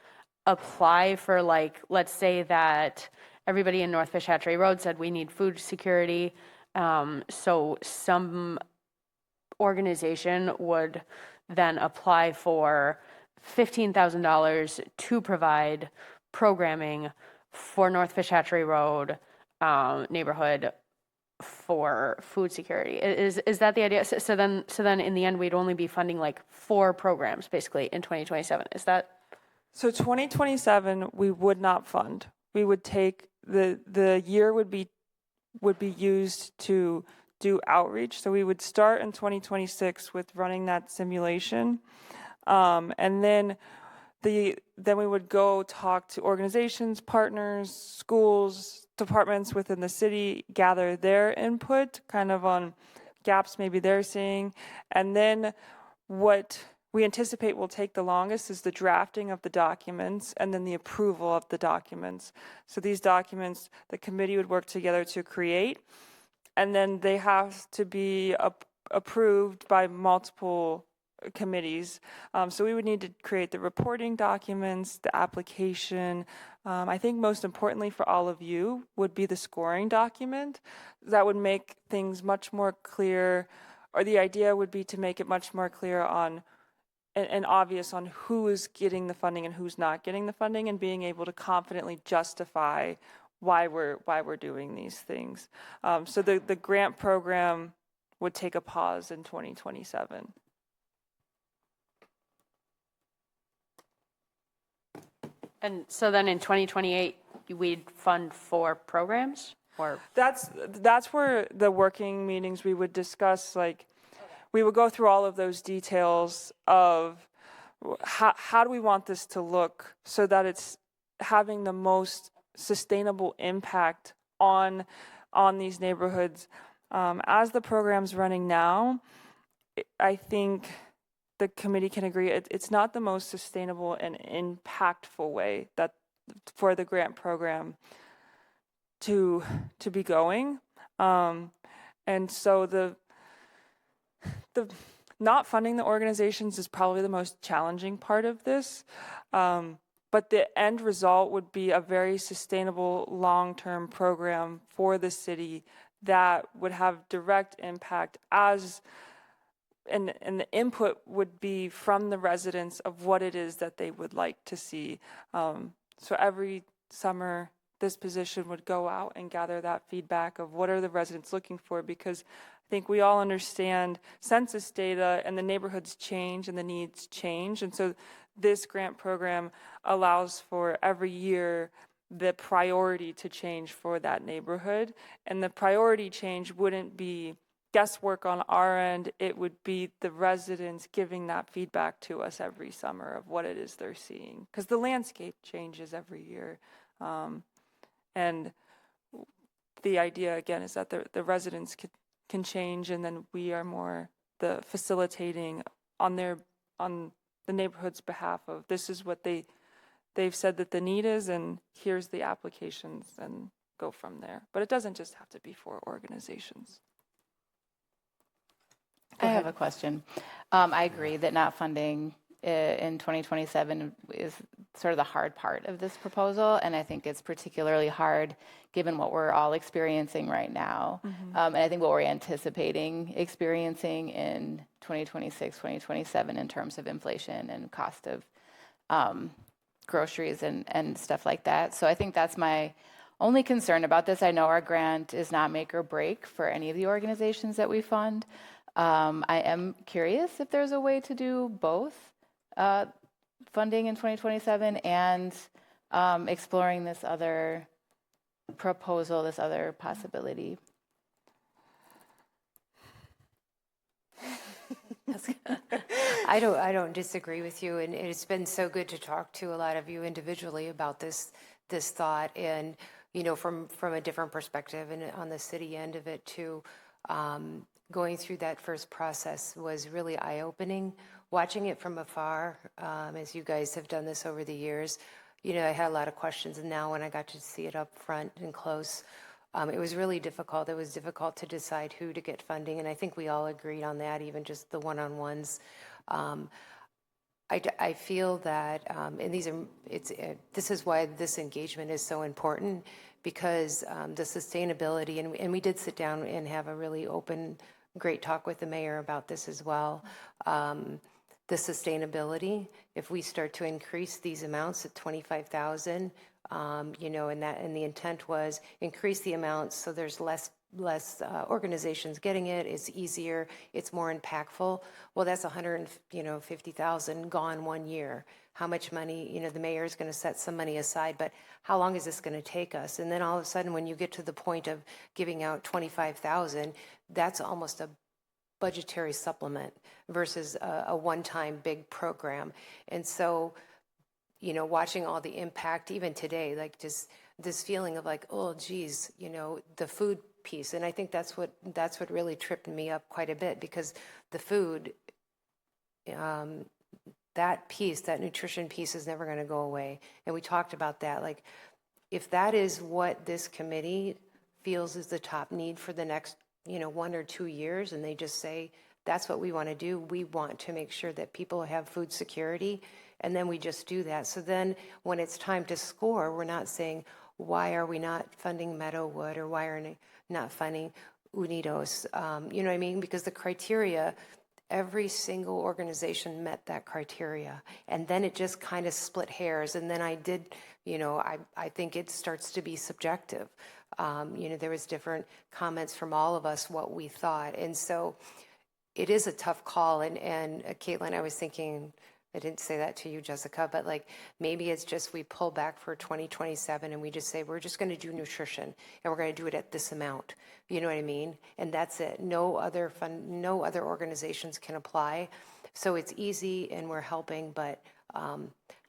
apply for, let's say that everybody in North Fish Hatchery Road said we need food security. So some organization would then apply for $15,000 to provide programming for North Fish Hatchery Road neighborhood for food security. Is that the idea? So then in the end, we'd only be funding 4 programs basically in 2027. Is that? So 2027, we would not fund. We would take the year would be used to do outreach. So we would start in 2026 with running that simulation. And then then we would go talk to organizations, partners, schools, departments within the city, gather their input kind of on gaps maybe they're seeing. And then what we anticipate will take the longest is the drafting of the documents and then the approval of the documents. So these documents, the committee would work together to create, and then they have to be approved by multiple committees. So we would need to create the reporting documents, the application. I think most importantly for all of you would be the scoring document. That would make things much more clear, or the idea would be to make it much more clear on and obvious on who is getting the funding and who's not getting the funding, and being able to confidently justify why we're doing these things. So the grant program would take a pause in 2027. And so then in 2028, we'd fund 4 programs? Or That's where the working meetings we would discuss, like, we would go through all of those details of how do we want this to look so that it's having the most sustainable impact on these neighborhoods. As the program's running now, I think the committee can agree it's not the most sustainable and impactful way that for the grant program to be going. And so the not funding the organizations is probably the most challenging part of this. But the end result would be a very sustainable long-term program for the city that would have direct impact and the input would be from the residents of what it is that they would like to see. So every summer, this position would go out and gather that feedback of what are the residents looking for, because I think we all understand census data and the neighborhoods change and the needs change. And so this grant program allows for every year the priority to change for that neighborhood. And the priority change wouldn't be guesswork on our end, it would be the residents giving that feedback to us every summer of what it is they're seeing. Because the landscape changes every year. And the idea, again, is that the residents can change, and then we are more the facilitating on the neighborhood's behalf of this is what they've said that the need is, and here's the applications, and go from there. But it doesn't just have to be for organizations. I have a question. I agree that not funding in 2027 is sort of the hard part of this proposal, and I think it's particularly hard given what we're all experiencing right now. And I think what we're anticipating experiencing in 2026, 2027 in terms of inflation and cost of groceries and stuff like that. So I think that's my only concern about this. I know our grant is not make or break for any of the organizations that we fund. I am curious if there's a way to do both funding in 2027 and exploring this other proposal, this other possibility. I don't disagree with you, and it's been so good to talk to a lot of you individually about this thought, and from a different perspective, and on the city end of it too. Going through that first process was really eye-opening. Watching it from afar, as you guys have done this over the years, I had a lot of questions, and now when I got to see it up front and close, it was really difficult. It was difficult to decide who to get funding, and I think we all agreed on that, even just the one-on-ones. I feel that, and this is why this engagement is so important, because the sustainability, and we did sit down and have a really open, great talk with the mayor about this as well. The sustainability, if we start to increase these amounts at 25,000, and the intent was increase the amounts so there's less organizations getting it, it's easier, it's more impactful. Well, that's 150,000 gone 1 year. How much money, the mayor is going to set some money aside, but how long is this going to take us? And then all of a sudden, when you get to the point of giving out 25,000, that's almost a budgetary supplement versus a one-time big program. And so you know, watching all the impact, even today, like just this feeling of like, oh, geez, you know, the food piece. And I think that's what really tripped me up quite a bit, because the food, that piece, that nutrition piece is never going to go away. And we talked about that. Like, if that is what this committee feels is the top need for the next, you know, 1 or 2 years, and they just say, that's what we want to do. We want to make sure that people have food security, and then we just do that. So then when it's time to score, we're not saying, why are we not funding Meadowwood, or why are we not funding Unidos? You know what I mean? Because the criteria, every single organization met that criteria. And then it just kind of split hairs. And then I did, you know, I think it starts to be subjective. You know, there was different comments from all of us what we thought. And so it is a tough call. And Caitlin, I was thinking, I didn't say that to you, Jessica, but like maybe it's just we pull back for 2027 and we just say, we're just going to do nutrition and we're going to do it at this amount. You know what I mean? And that's it. No other organizations can apply. So it's easy and we're helping, but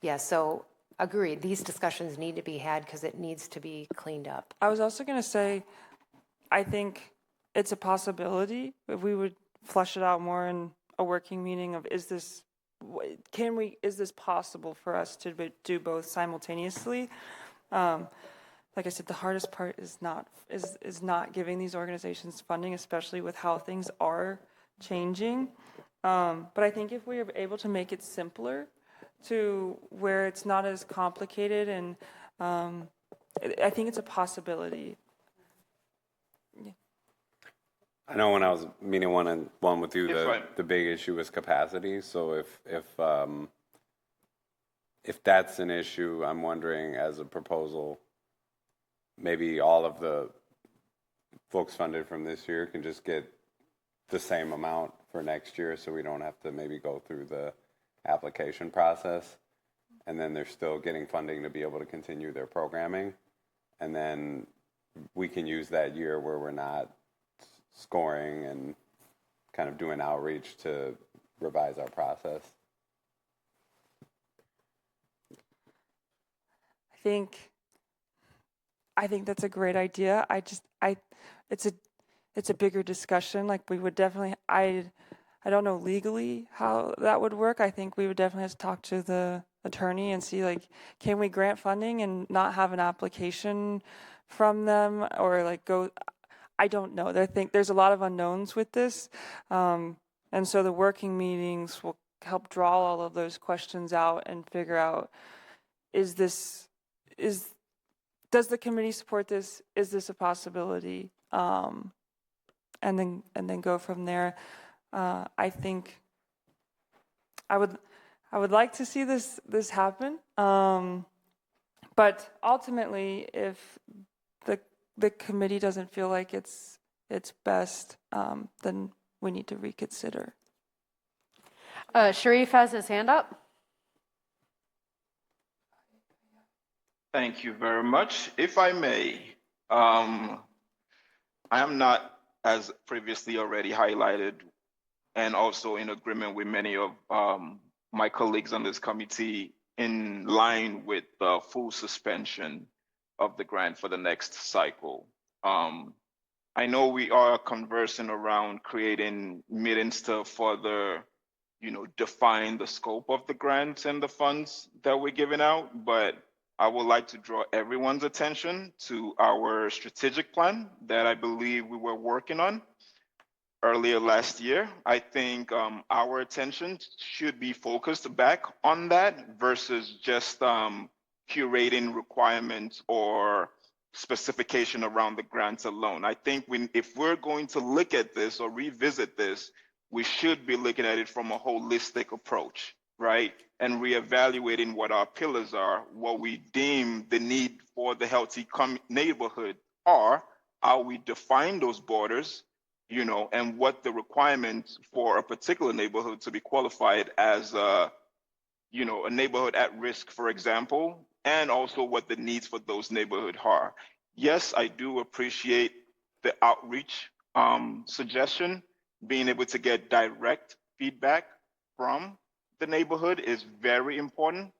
yeah, so agreed. These discussions need to be had because it needs to be cleaned up. I was also going to say, I think it's a possibility if we would flesh it out more in a working meeting of, is this possible for us to do both simultaneously? Like I said, the hardest part is not giving these organizations funding, especially with how things are changing. But I think if we are able to make it simpler to where it's not as complicated, and I think it's a possibility. I know when I was meeting one-on-one with you, the big issue was capacity. So if that's an issue, I'm wondering, as a proposal, maybe all of the folks funded from this year can just get the same amount for next year, so we don't have to maybe go through the application process, and then they're still getting funding to be able to continue their programming, and then we can use that year where we're not scoring and kind of doing outreach to revise our process. I think that's a great idea. It's a bigger discussion. Like, we would definitely, I don't know legally how that would work. I think we would definitely have to talk to the attorney and see, like, can we grant funding and not have an application from them, or like go, I don't know. I think there's a lot of unknowns with this. And so the working meetings will help draw all of those questions out and figure out, does the committee support this? Is this a possibility? And then go from there. I think I would like to see this happen. But ultimately, if the committee doesn't feel like it's best, then we need to reconsider. Sharif has his hand up. Thank you very much. If I may, I am not, as previously already highlighted, and also in agreement with many of my colleagues on this committee, in line with the full suspension of the grant for the next cycle. I know we are conversing around creating meetings to further, define the scope of the grants and the funds that we're giving out, but I would like to draw everyone's attention to our strategic plan that I believe we were working on earlier last year. I think our attention should be focused back on that versus just curating requirements or specification around the grants alone. I think if we're going to look at this or revisit this, we should be looking at it from a holistic approach, right? And reevaluating what our pillars are, what we deem the need for the healthy neighborhood are, how we define those borders, and what the requirements for a particular neighborhood to be qualified as a neighborhood at risk, for example, and also what the needs for those neighborhoods are. Yes, I do appreciate the outreach suggestion. Being able to get direct feedback from the neighborhood is very important.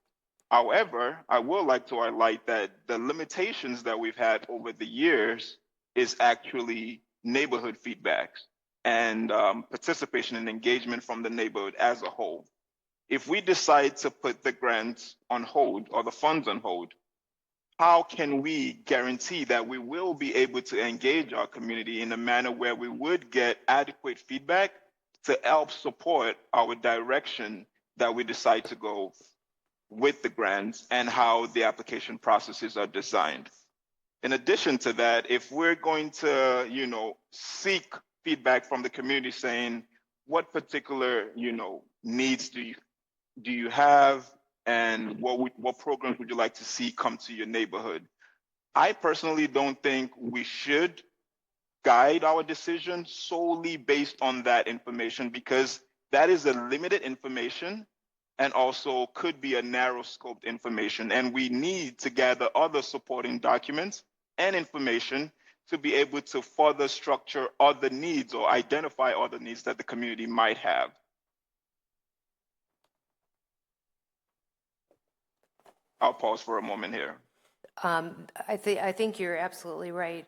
However, I would like to highlight that the limitations that we've had over the years is actually neighborhood feedbacks and participation and engagement from the neighborhood as a whole. If we decide to put the grants on hold or the funds on hold, how can we guarantee that we will be able to engage our community in a manner where we would get adequate feedback to help support our direction that we decide to go with the grants and how the application processes are designed? In addition to that, if we're going to, seek feedback from the community saying, what particular, needs do you have, and what programs would you like to see come to your neighborhood? I personally don't think we should guide our decision solely based on that information, because that is a limited information and also could be a narrow scoped information. And we need to gather other supporting documents and information to be able to further structure other needs or identify other needs that the community might have. I'll pause for a moment here. I think you're absolutely right.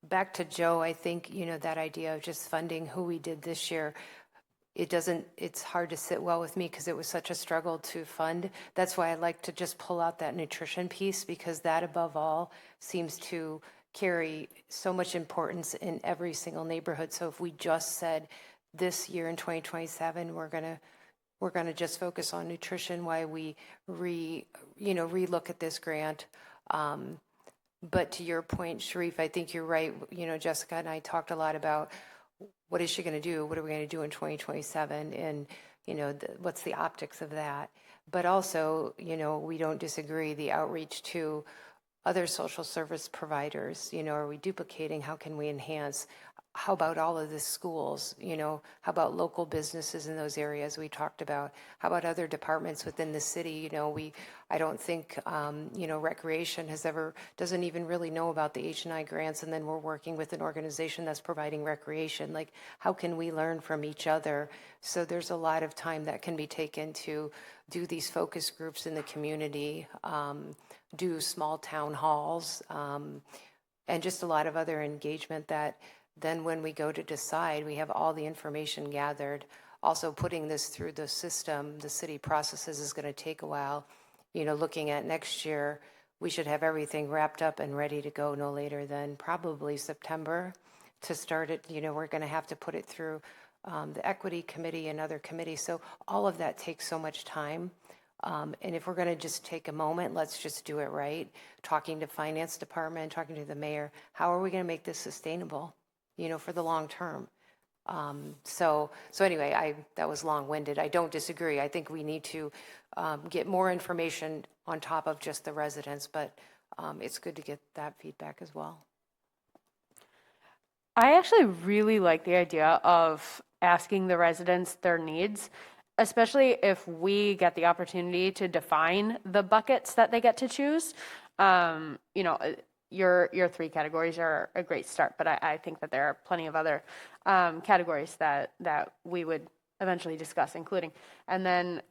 Back to Joe, I think, that idea of just funding who we did this year, it's hard to sit well with me because it was such a struggle to fund. That's why I like to just pull out that nutrition piece, because that above all seems to carry so much importance in every single neighborhood. So if we just said this year in 2027, we're going to just focus on nutrition while we relook at this grant. But to your point, Sharif, I think you're right. Jessica and I talked a lot about what is she going to do? What are we going to do in 2027? And, what's the optics of that? But also, we don't disagree, the outreach to other social service providers, are we duplicating? How can we enhance? How about all of the schools? How about local businesses in those areas we talked about? How about other departments within the city? I don't think, recreation doesn't even really know about the H&I grants, and then we're working with an organization that's providing recreation. Like, how can we learn from each other? So there's a lot of time that can be taken to do these focus groups in the community, do small town halls, and just a lot of other engagement that then when we go to decide, we have all the information gathered. Also, putting this through the system, the city processes, is going to take a while. Looking at next year, we should have everything wrapped up and ready to go no later than probably September to start it. We're going to have to put it through the equity committee and other committees. So all of that takes so much time. And if we're going to just take a moment, let's just do it right. Talking to finance department, talking to the mayor, how are we going to make this sustainable, for the long term? So anyway, that was long-winded. I don't disagree. I think we need to get more information on top of just the residents, but it's good to get that feedback as well. I actually really like the idea of asking the residents their needs, especially if we get the opportunity to define the buckets that they get to choose. Your three categories are a great start, but I think that there are plenty of other categories that we would eventually discuss, including. And then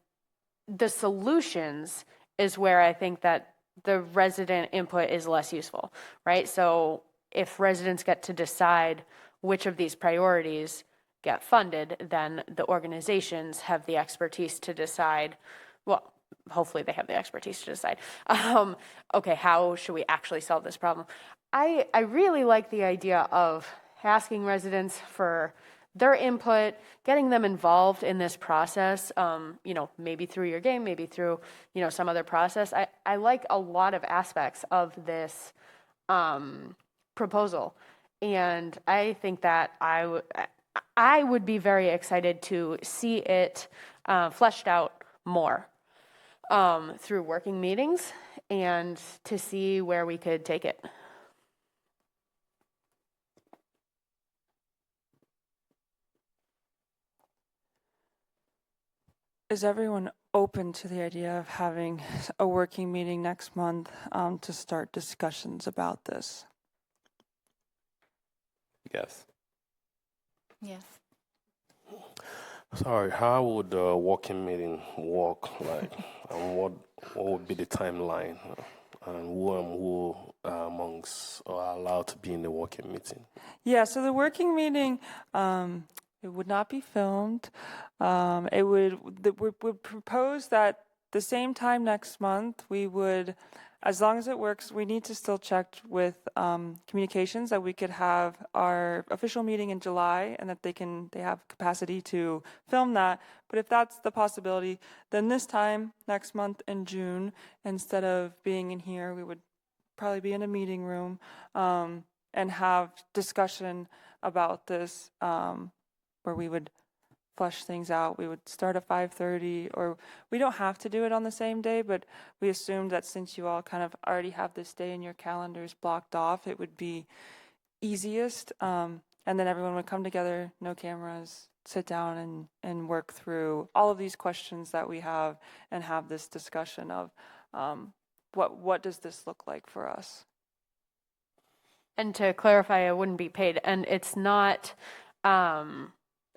the solutions is where I think that the resident input is less useful, right? So if residents get to decide which of these priorities get funded, then the organizations have the expertise to decide, well, hopefully they have the expertise to decide, okay, how should we actually solve this problem? I really like the idea of asking residents for their input, getting them involved in this process, maybe through your game, maybe through, some other process. I like a lot of aspects of this proposal. And I think that I would be very excited to see it fleshed out more through working meetings and to see where we could take it. Is everyone open to the idea of having a working meeting next month to start discussions about this? Yes. Yes. Sorry, how would the working meeting work? Like, and what would be the timeline? And who amongst are allowed to be in the working meeting? Yeah, so the working meeting, it would not be filmed. It would propose that the same time next month we would, as long as it works, we need to still check with communications that we could have our official meeting in July and that they have capacity to film that. But if that's the possibility, then this time next month in June, instead of being in here, we would probably be in a meeting room and have discussion about this where we would flush things out. We would start at 5:30, or we don't have to do it on the same day, but we assumed that since you all kind of already have this day in your calendars blocked off, it would be easiest. And then everyone would come together, no cameras, sit down and work through all of these questions that we have and have this discussion of what does this look like for us? And to clarify, it wouldn't be paid, and it's not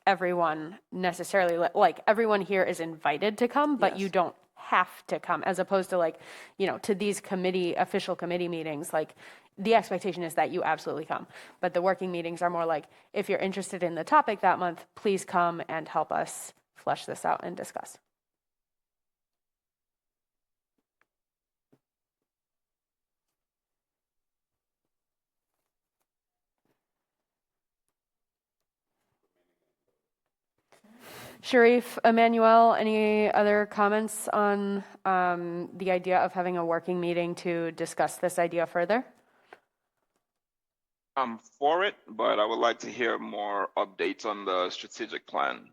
everyone necessarily, like everyone here is invited to come, but you don't have to come, as opposed to like, to these official committee meetings, like the expectation is that you absolutely come. But the working meetings are more like, if you're interested in the topic that month, please come and help us flesh this out and discuss. Sharif, Emmanuel, any other comments on the idea of having a working meeting to discuss this idea further? I'm for it, but I would like to hear more updates on the strategic plan.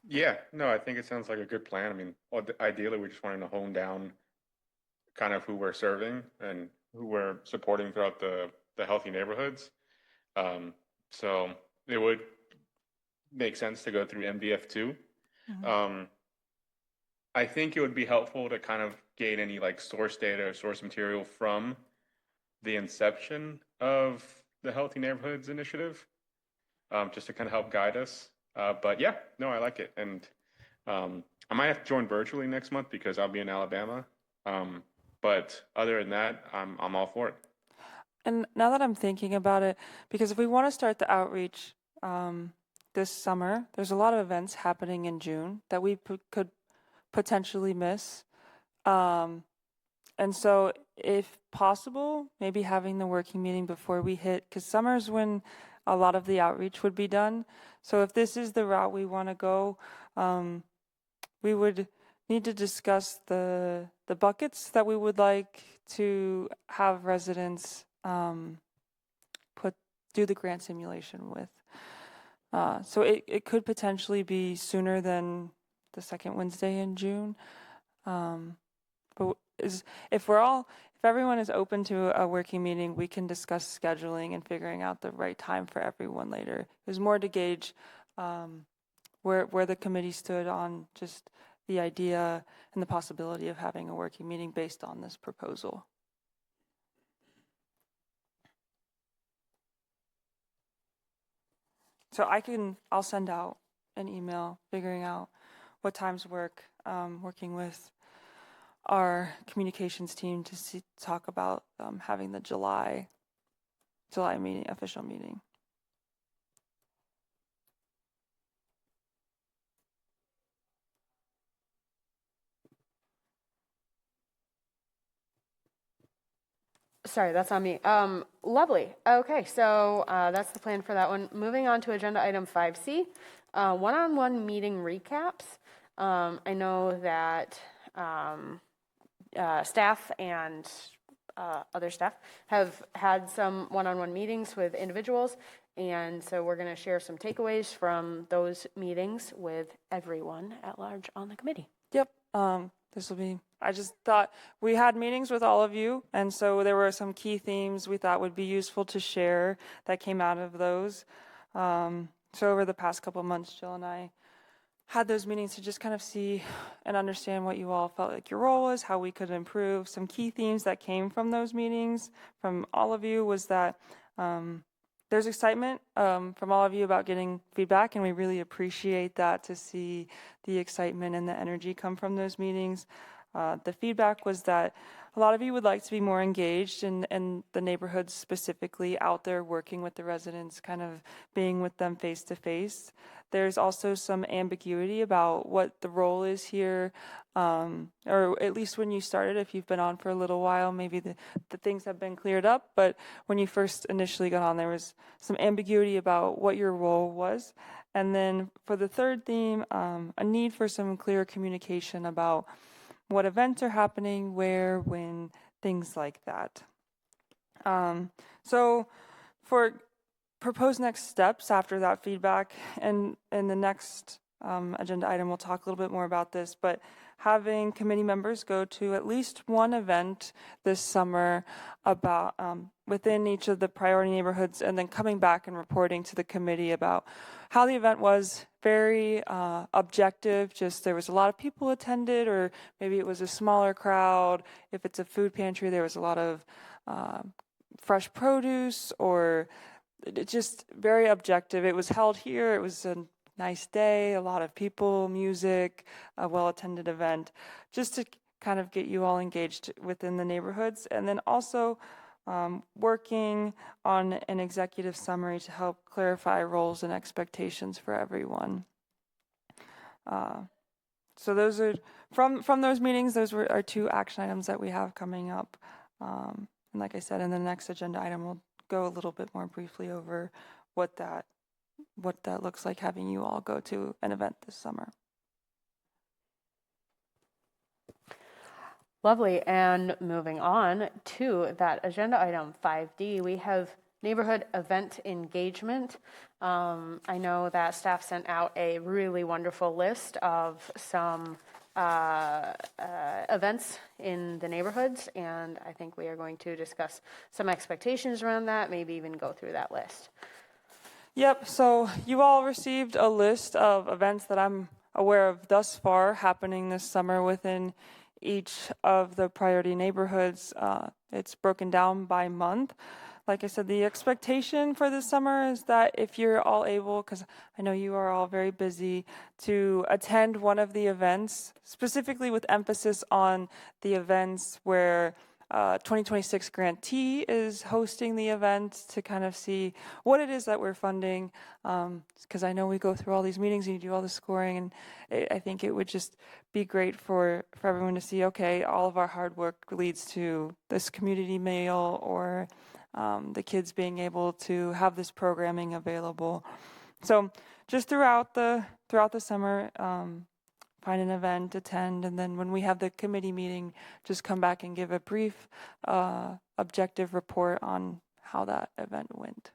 Yeah, no, I think it sounds like a good plan. I mean, ideally, we just wanted to hone down kind of who we're serving and who we're supporting throughout the healthy neighborhoods. So it would make sense to go through MDF2. I think it would be helpful to kind of gain any like source data or source material from the inception of the Healthy Neighborhoods Initiative, just to kind of help guide us. But yeah, no, I like it. And I might have to join virtually next month because I'll be in Alabama. But other than that, I'm all for it. And now that I'm thinking about it, because if we want to start the outreach this summer, there's a lot of events happening in June that we could potentially miss. And so if possible, maybe having the working meeting before we hit, because summer's when a lot of the outreach would be done. So if this is the route we want to go, we would need to discuss the buckets that we would like to have residents do the grant simulation with. So it could potentially be sooner than the second Wednesday in June. But if everyone is open to a working meeting, we can discuss scheduling and figuring out the right time for everyone later. There's more to gauge where the committee stood on just the idea and the possibility of having a working meeting based on this proposal. So I'll send out an email figuring out what times work, working with our communications team to talk about having the July meeting, official meeting. Sorry, that's on me. Lovely. Okay, so that's the plan for that one. Moving on to agenda item 5C, one-on-one meeting recaps. I know that staff and other staff have had some one-on-one meetings with individuals, and so we're going to share some takeaways from those meetings with everyone at large on the committee. Yep. I just thought we had meetings with all of you, and so there were some key themes we thought would be useful to share that came out of those. So over the past couple of months, Jill and I had those meetings to just kind of see and understand what you all felt like your role was, how we could improve. Some key themes that came from those meetings from all of you was that there's excitement from all of you about getting feedback, and we really appreciate that, to see the excitement and the energy come from those meetings. The feedback was that a lot of you would like to be more engaged in the neighborhoods, specifically out there working with the residents, kind of being with them face to face. There's also some ambiguity about what the role is here, or at least when you started, if you've been on for a little while, maybe the things have been cleared up. But when you first initially got on, there was some ambiguity about what your role was. And then for the third theme, a need for some clear communication about what events are happening, where, when, things like that. So for proposed next steps after that feedback, and in the next agenda item, we'll talk a little bit more about this, but having committee members go to at least one event this summer about within each of the priority neighborhoods, and then coming back and reporting to the committee about how the event was. Very objective, just there was a lot of people attended, or maybe it was a smaller crowd. If it's a food pantry, there was a lot of fresh produce, or just very objective. It was held here, it was a nice day, a lot of people, music, a well-attended event, just to kind of get you all engaged within the neighborhoods. And then also working on an executive summary to help clarify roles and expectations for everyone. So those are, from those meetings, those were our 2 action items that we have coming up. And like I said, in the next agenda item, we'll go a little bit more briefly over what that looks like, having you all go to an event this summer. Lovely. And moving on to that agenda item 5D, we have neighborhood event engagement. I know that staff sent out a really wonderful list of some events in the neighborhoods, and I think we are going to discuss some expectations around that, maybe even go through that list. Yep, so you all received a list of events that I'm aware of thus far happening this summer within each of the priority neighborhoods. It's broken down by month. Like I said, the expectation for this summer is that if you're all able, because I know you are all very busy, to attend one of the events, specifically with emphasis on the events where 2026 grantee is hosting the event, to kind of see what it is that we're funding, because I know we go through all these meetings and you do all the scoring, and I think it would just be great for everyone to see, okay, all of our hard work leads to this community meal, or the kids being able to have this programming available. So just throughout the summer, find an event, attend, and then when we have the committee meeting, just come back and give a brief, objective report on how that event went.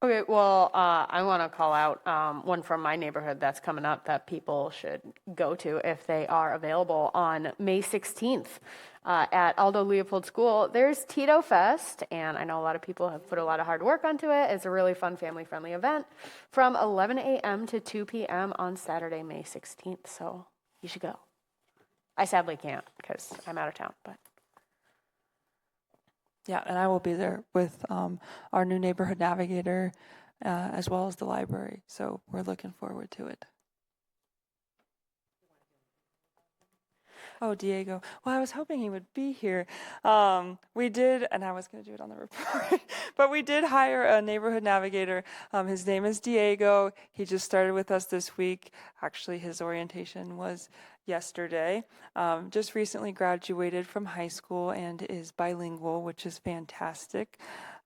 Okay, well, I want to call out one from my neighborhood that's coming up that people should go to if they are available on May 16th at Aldo Leopold School. There's Tito Fest, and I know a lot of people have put a lot of hard work onto it. It's a really fun, family-friendly event from 11 a.m. to 2 p.m. on Saturday, May 16th, so you should go. I sadly can't because I'm out of town, but. Yeah, and I will be there with our new neighborhood navigator, as well as the library. So we're looking forward to it. Oh, Diego. Well, I was hoping he would be here. We did, and I was going to do it on the report, but we did hire a neighborhood navigator. His name is Diego. He just started with us this week. Actually, his orientation was yesterday. Just recently graduated from high school and is bilingual, which is fantastic.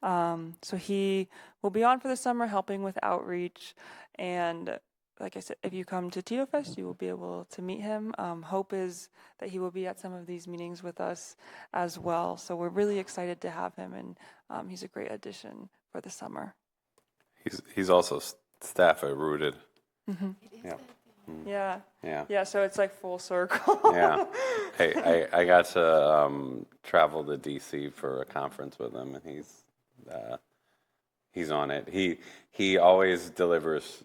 So he will be on for the summer helping with outreach. And like I said, if you come to Tito Fest, you will be able to meet him. Hope is that he will be at some of these meetings with us as well. So we're really excited to have him, and he's a great addition for the summer. He's also staff at Rooted. Mm-hmm. Yeah. Yeah. Yeah. Yeah. So it's like full circle. Yeah. Hey, I got to travel to DC for a conference with him, and he's on it. He always delivers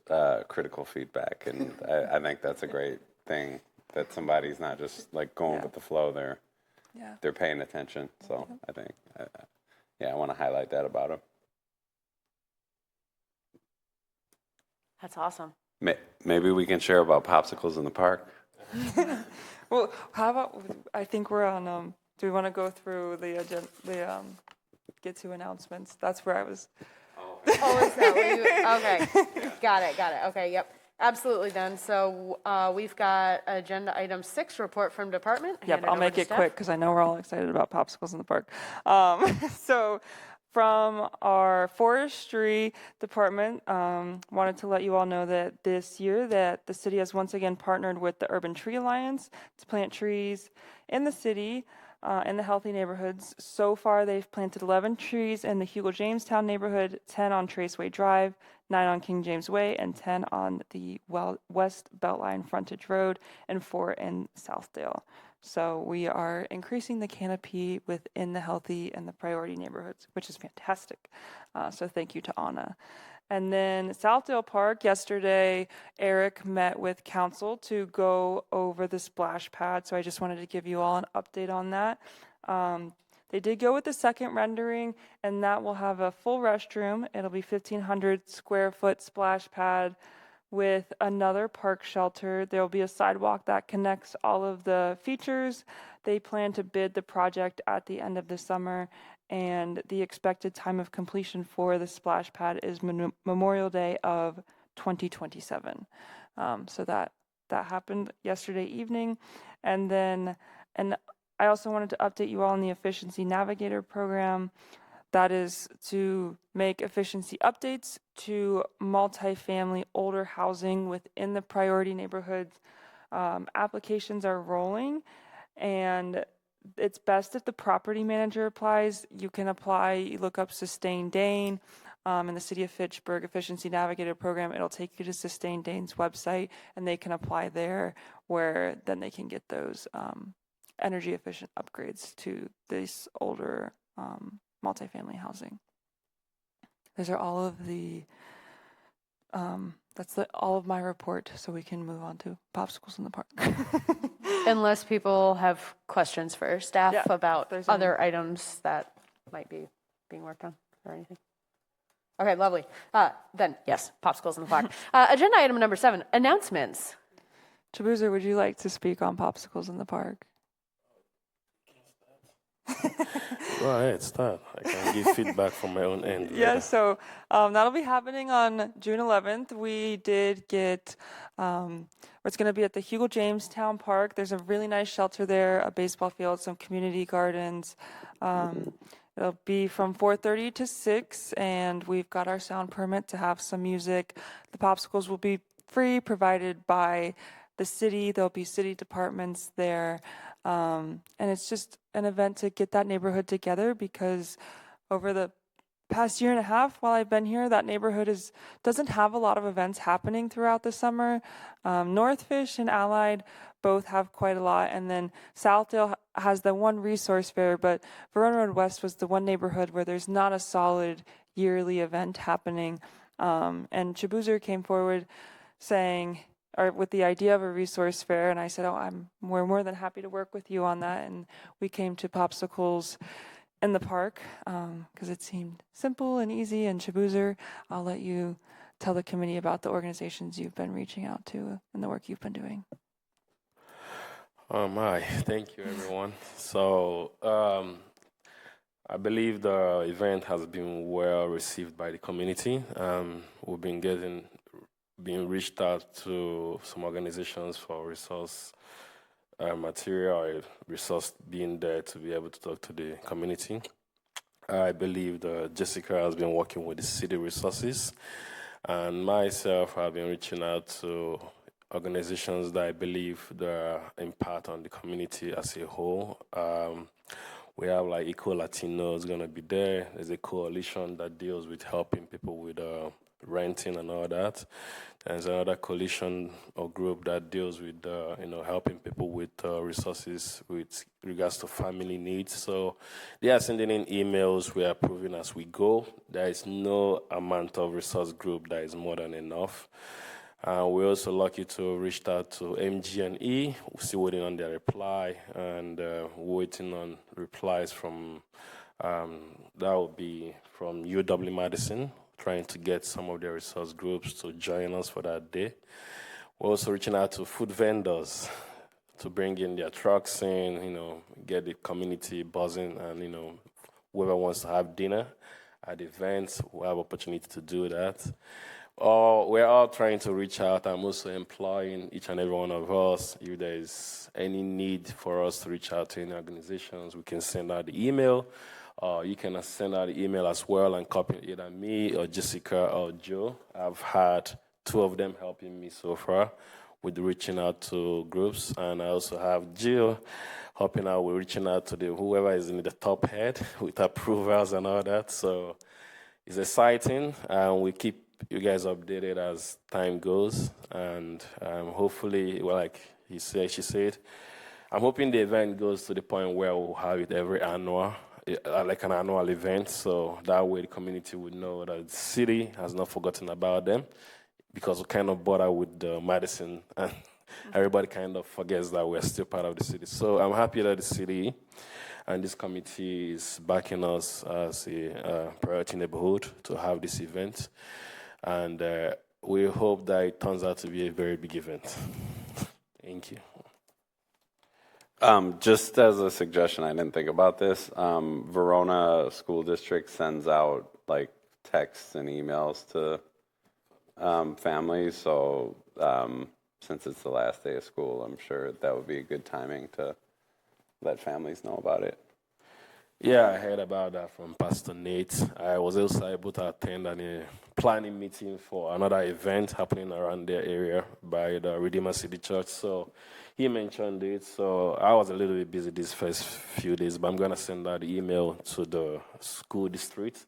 critical feedback, and I think that's a great thing, that somebody's not just like going with the flow there. they're paying attention. So I think, I want to highlight that about them. That's awesome. Maybe we can share about popsicles in the park. Well, how about, I think we're on, do we want to go through the get to announcements? That's where I was. Oh, is that where you, okay. Got it. Okay, yep. Absolutely then. So we've got agenda item 6, report from department. Yep, I'll make it quick because I know we're all excited about popsicles in the park. So from our forestry department, wanted to let you all know that this year that the city has once again partnered with the Urban Tree Alliance to plant trees in the city, in the healthy neighborhoods. So far, they've planted 11 trees in the Hugo Jamestown neighborhood, 10 on Traceway Drive, 9 on King James Way, and 10 on the West Beltline Frontage Road, and 4 in Southdale. So we are increasing the canopy within the healthy and the priority neighborhoods, which is fantastic. So thank you to Anna. And then Southdale Park, yesterday, Eric met with council to go over the splash pad. So I just wanted to give you all an update on that. They did go with the second rendering, and that will have a full restroom. It'll be 1,500 square foot splash pad with another park shelter. There will be a sidewalk that connects all of the features. They plan to bid the project at the end of the summer, and the expected time of completion for the splash pad is Memorial Day of 2027. So that happened yesterday evening. And I also wanted to update you all on the Efficiency Navigator program. That is to make efficiency updates to multifamily older housing within the priority neighborhoods. Applications are rolling, and it's best if the property manager applies. You can apply, you look up Sustain Dane in the City of Fitchburg Efficiency Navigator program. It'll take you to Sustain Dane's website, and they can apply there, where then they can get those energy efficient upgrades to this older multifamily housing. Those are all of the, all of my report, so we can move on to popsicles in the park. Unless people have questions for staff about other items that might be being worked on or anything. Okay, lovely. Then, yes, popsicles in the park. Agenda item number 7, announcements. Chabuzer, would you like to speak on popsicles in the park? Go ahead, start. I can give feedback from my own end. Yeah, so that'll be happening on June 11th. We did get, it's going to be at the Hugo Jamestown Park. There's a really nice shelter there, a baseball field, some community gardens. It'll be from 4:30 to 6, and we've got our sound permit to have some music. The popsicles will be free, provided by the city. There'll be city departments there. And it's just an event to get that neighborhood together, because over the past year and a half while I've been here, that neighborhood doesn't have a lot of events happening throughout the summer. Northfish and Allied both have quite a lot, and then Southdale has the one resource fair, but Verona Road West was the one neighborhood where there's not a solid yearly event happening. And Chabuzer came forward saying, or with the idea of a resource fair, and I said, we're more than happy to work with you on that. And we came to popsicles in the park because it seemed simple and easy. And Chabuzer, I'll let you tell the committee about the organizations you've been reaching out to and the work you've been doing. Hi, thank you, everyone. So I believe the event has been well received by the community. We've been being reached out to some organizations for resource material, or resource being there to be able to talk to the community. I believe that Jessica has been working with the city resources, and myself have been reaching out to organizations that I believe their impact on the community as a whole. We have like Eco Latino is going to be there. There's a coalition that deals with helping people with renting and all that. There's another coalition or group that deals with helping people with resources with regards to family needs. So they are sending in emails. We are approving as we go. There is no amount of resource group that is more than enough. We're also lucky to reach out to MG&E. We're still waiting on their reply, and waiting on replies from, that would be from UW-Madison, trying to get some of their resource groups to join us for that day. We're also reaching out to food vendors to bring in their trucks in, get the community buzzing, and, whoever wants to have dinner at events will have opportunity to do that. We're all trying to reach out. I'm also employing each and every one of us. If there's any need for us to reach out to any organizations, we can send out the email. You can send out the email as well and copy either me or Jessica or Joe. I've had 2 of them helping me so far with reaching out to groups, and I also have Jill helping out with reaching out to whoever is in the top head with approvals and all that. So it's exciting, and we keep you guys updated as time goes, and hopefully, like she said, I'm hoping the event goes to the point where we'll have it every annual, like an annual event, so that way the community would know that the city has not forgotten about them, because we kind of bother with Madison, and everybody kind of forgets that we're still part of the city. So I'm happy that the city and this committee is backing us as a priority neighborhood to have this event. And we hope that it turns out to be a very big event. Thank you. Just as a suggestion, I didn't think about this. Verona School District sends out like texts and emails to families. So since it's the last day of school, I'm sure that would be a good timing to let families know about it. Yeah, I heard about that from Pastor Nate. I was also able to attend a planning meeting for another event happening around their area by the Redeemer City Church. So he mentioned it. So I was a little bit busy these first few days, but I'm going to send out the email to the school district,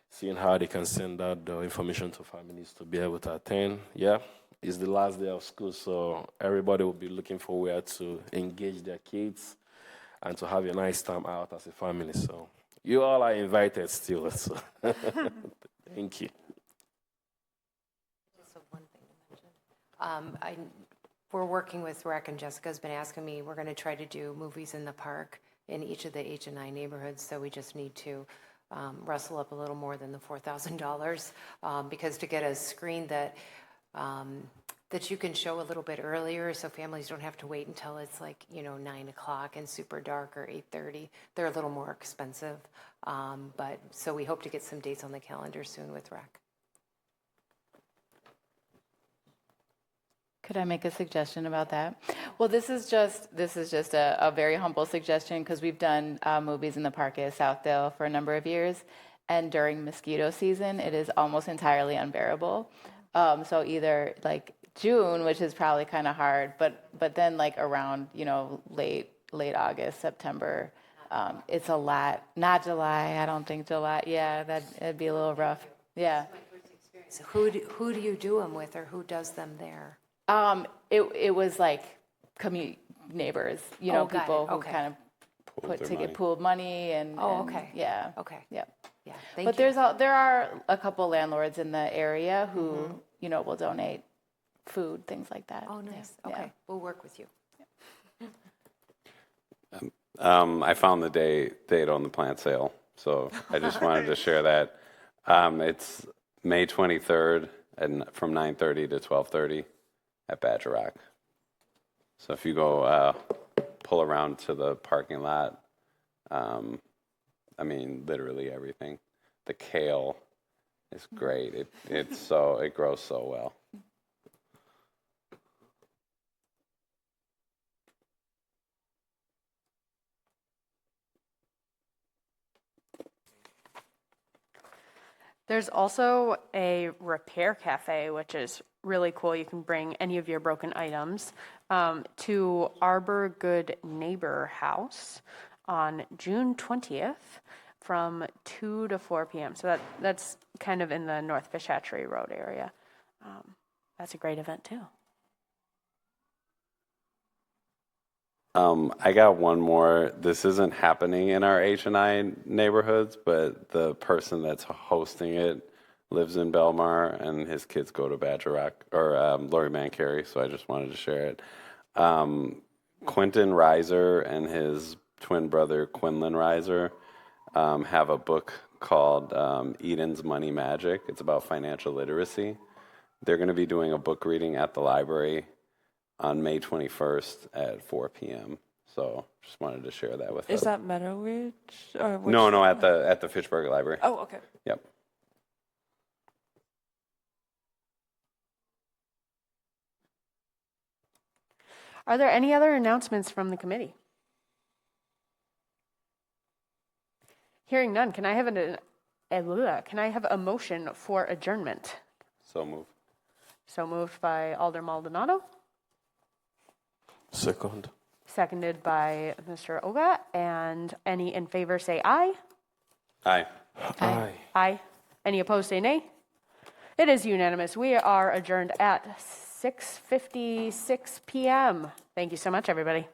seeing how they can send out the information to families to be able to attend. Yeah, it's the last day of school, so everybody will be looking for where to engage their kids and to have a nice time out as a family. So you all are invited still. So thank you. Just one thing to mention. We're working with Rec, and Jessica's been asking me, we're going to try to do movies in the park in each of the H&I neighborhoods, so we just need to rustle up a little more than the $4,000, because to get a screen that you can show a little bit earlier, so families don't have to wait until it's 9 o'clock and super dark, or 8:30. They're a little more expensive, but so we hope to get some dates on the calendar soon with Rec. Could I make a suggestion about that? Well, this is just a very humble suggestion, because we've done movies in the park at Southdale for a number of years, and during mosquito season, it is almost entirely unbearable. So either June, which is probably kind of hard, but then around late August, September, it's a lot. Not July. I don't think July. Yeah, that'd be a little rough. Yeah. So who do you do them with, or who does them there? It was neighbors, people who kind of pooled money and. Oh, okay. Yeah. Okay. Yeah. Yeah. But there are a couple landlords in the area who will donate food, things like that. Oh, nice. Yeah. Okay, we'll work with you. I found the date on the plant sale, so I just wanted to share that. It's May 23rd, and from 9:30 to 12:30 at Badger Rock. So if you go pull around to the parking lot, literally everything. The kale is great. It grows so well. There's also a repair cafe, which is really cool. You can bring any of your broken items to Arbor Good Neighbor House on June 20th from 2 to 4 p.m. So that's kind of in the North Fish Hatchery Road area. That's a great event too. I got one more. This isn't happening in our H&I neighborhoods, but the person that's hosting it lives in Belmar, and his kids go to Badger Rock or Laurie Mancary, so I just wanted to share it. Quentin Reiser and his twin brother Quinlan Reiser have a book called Eden's Money Magic. It's about financial literacy. They're going to be doing a book reading at the library on May 21st at 4 p.m. So just wanted to share that with Is them. that Meadow Ridge? Or which? No, at the Fitchburg Library. Oh, okay. Yep. Are there any other announcements from the committee? Hearing none, can I have a motion for adjournment? So move. So moved by Alder Maldonado, Second. seconded by Mr. Oga, and any in favor say aye. Aye. Aye. Aye. Any opposed say nay. It is unanimous. We are adjourned at 6:56 p.m. Thank you so much, everybody.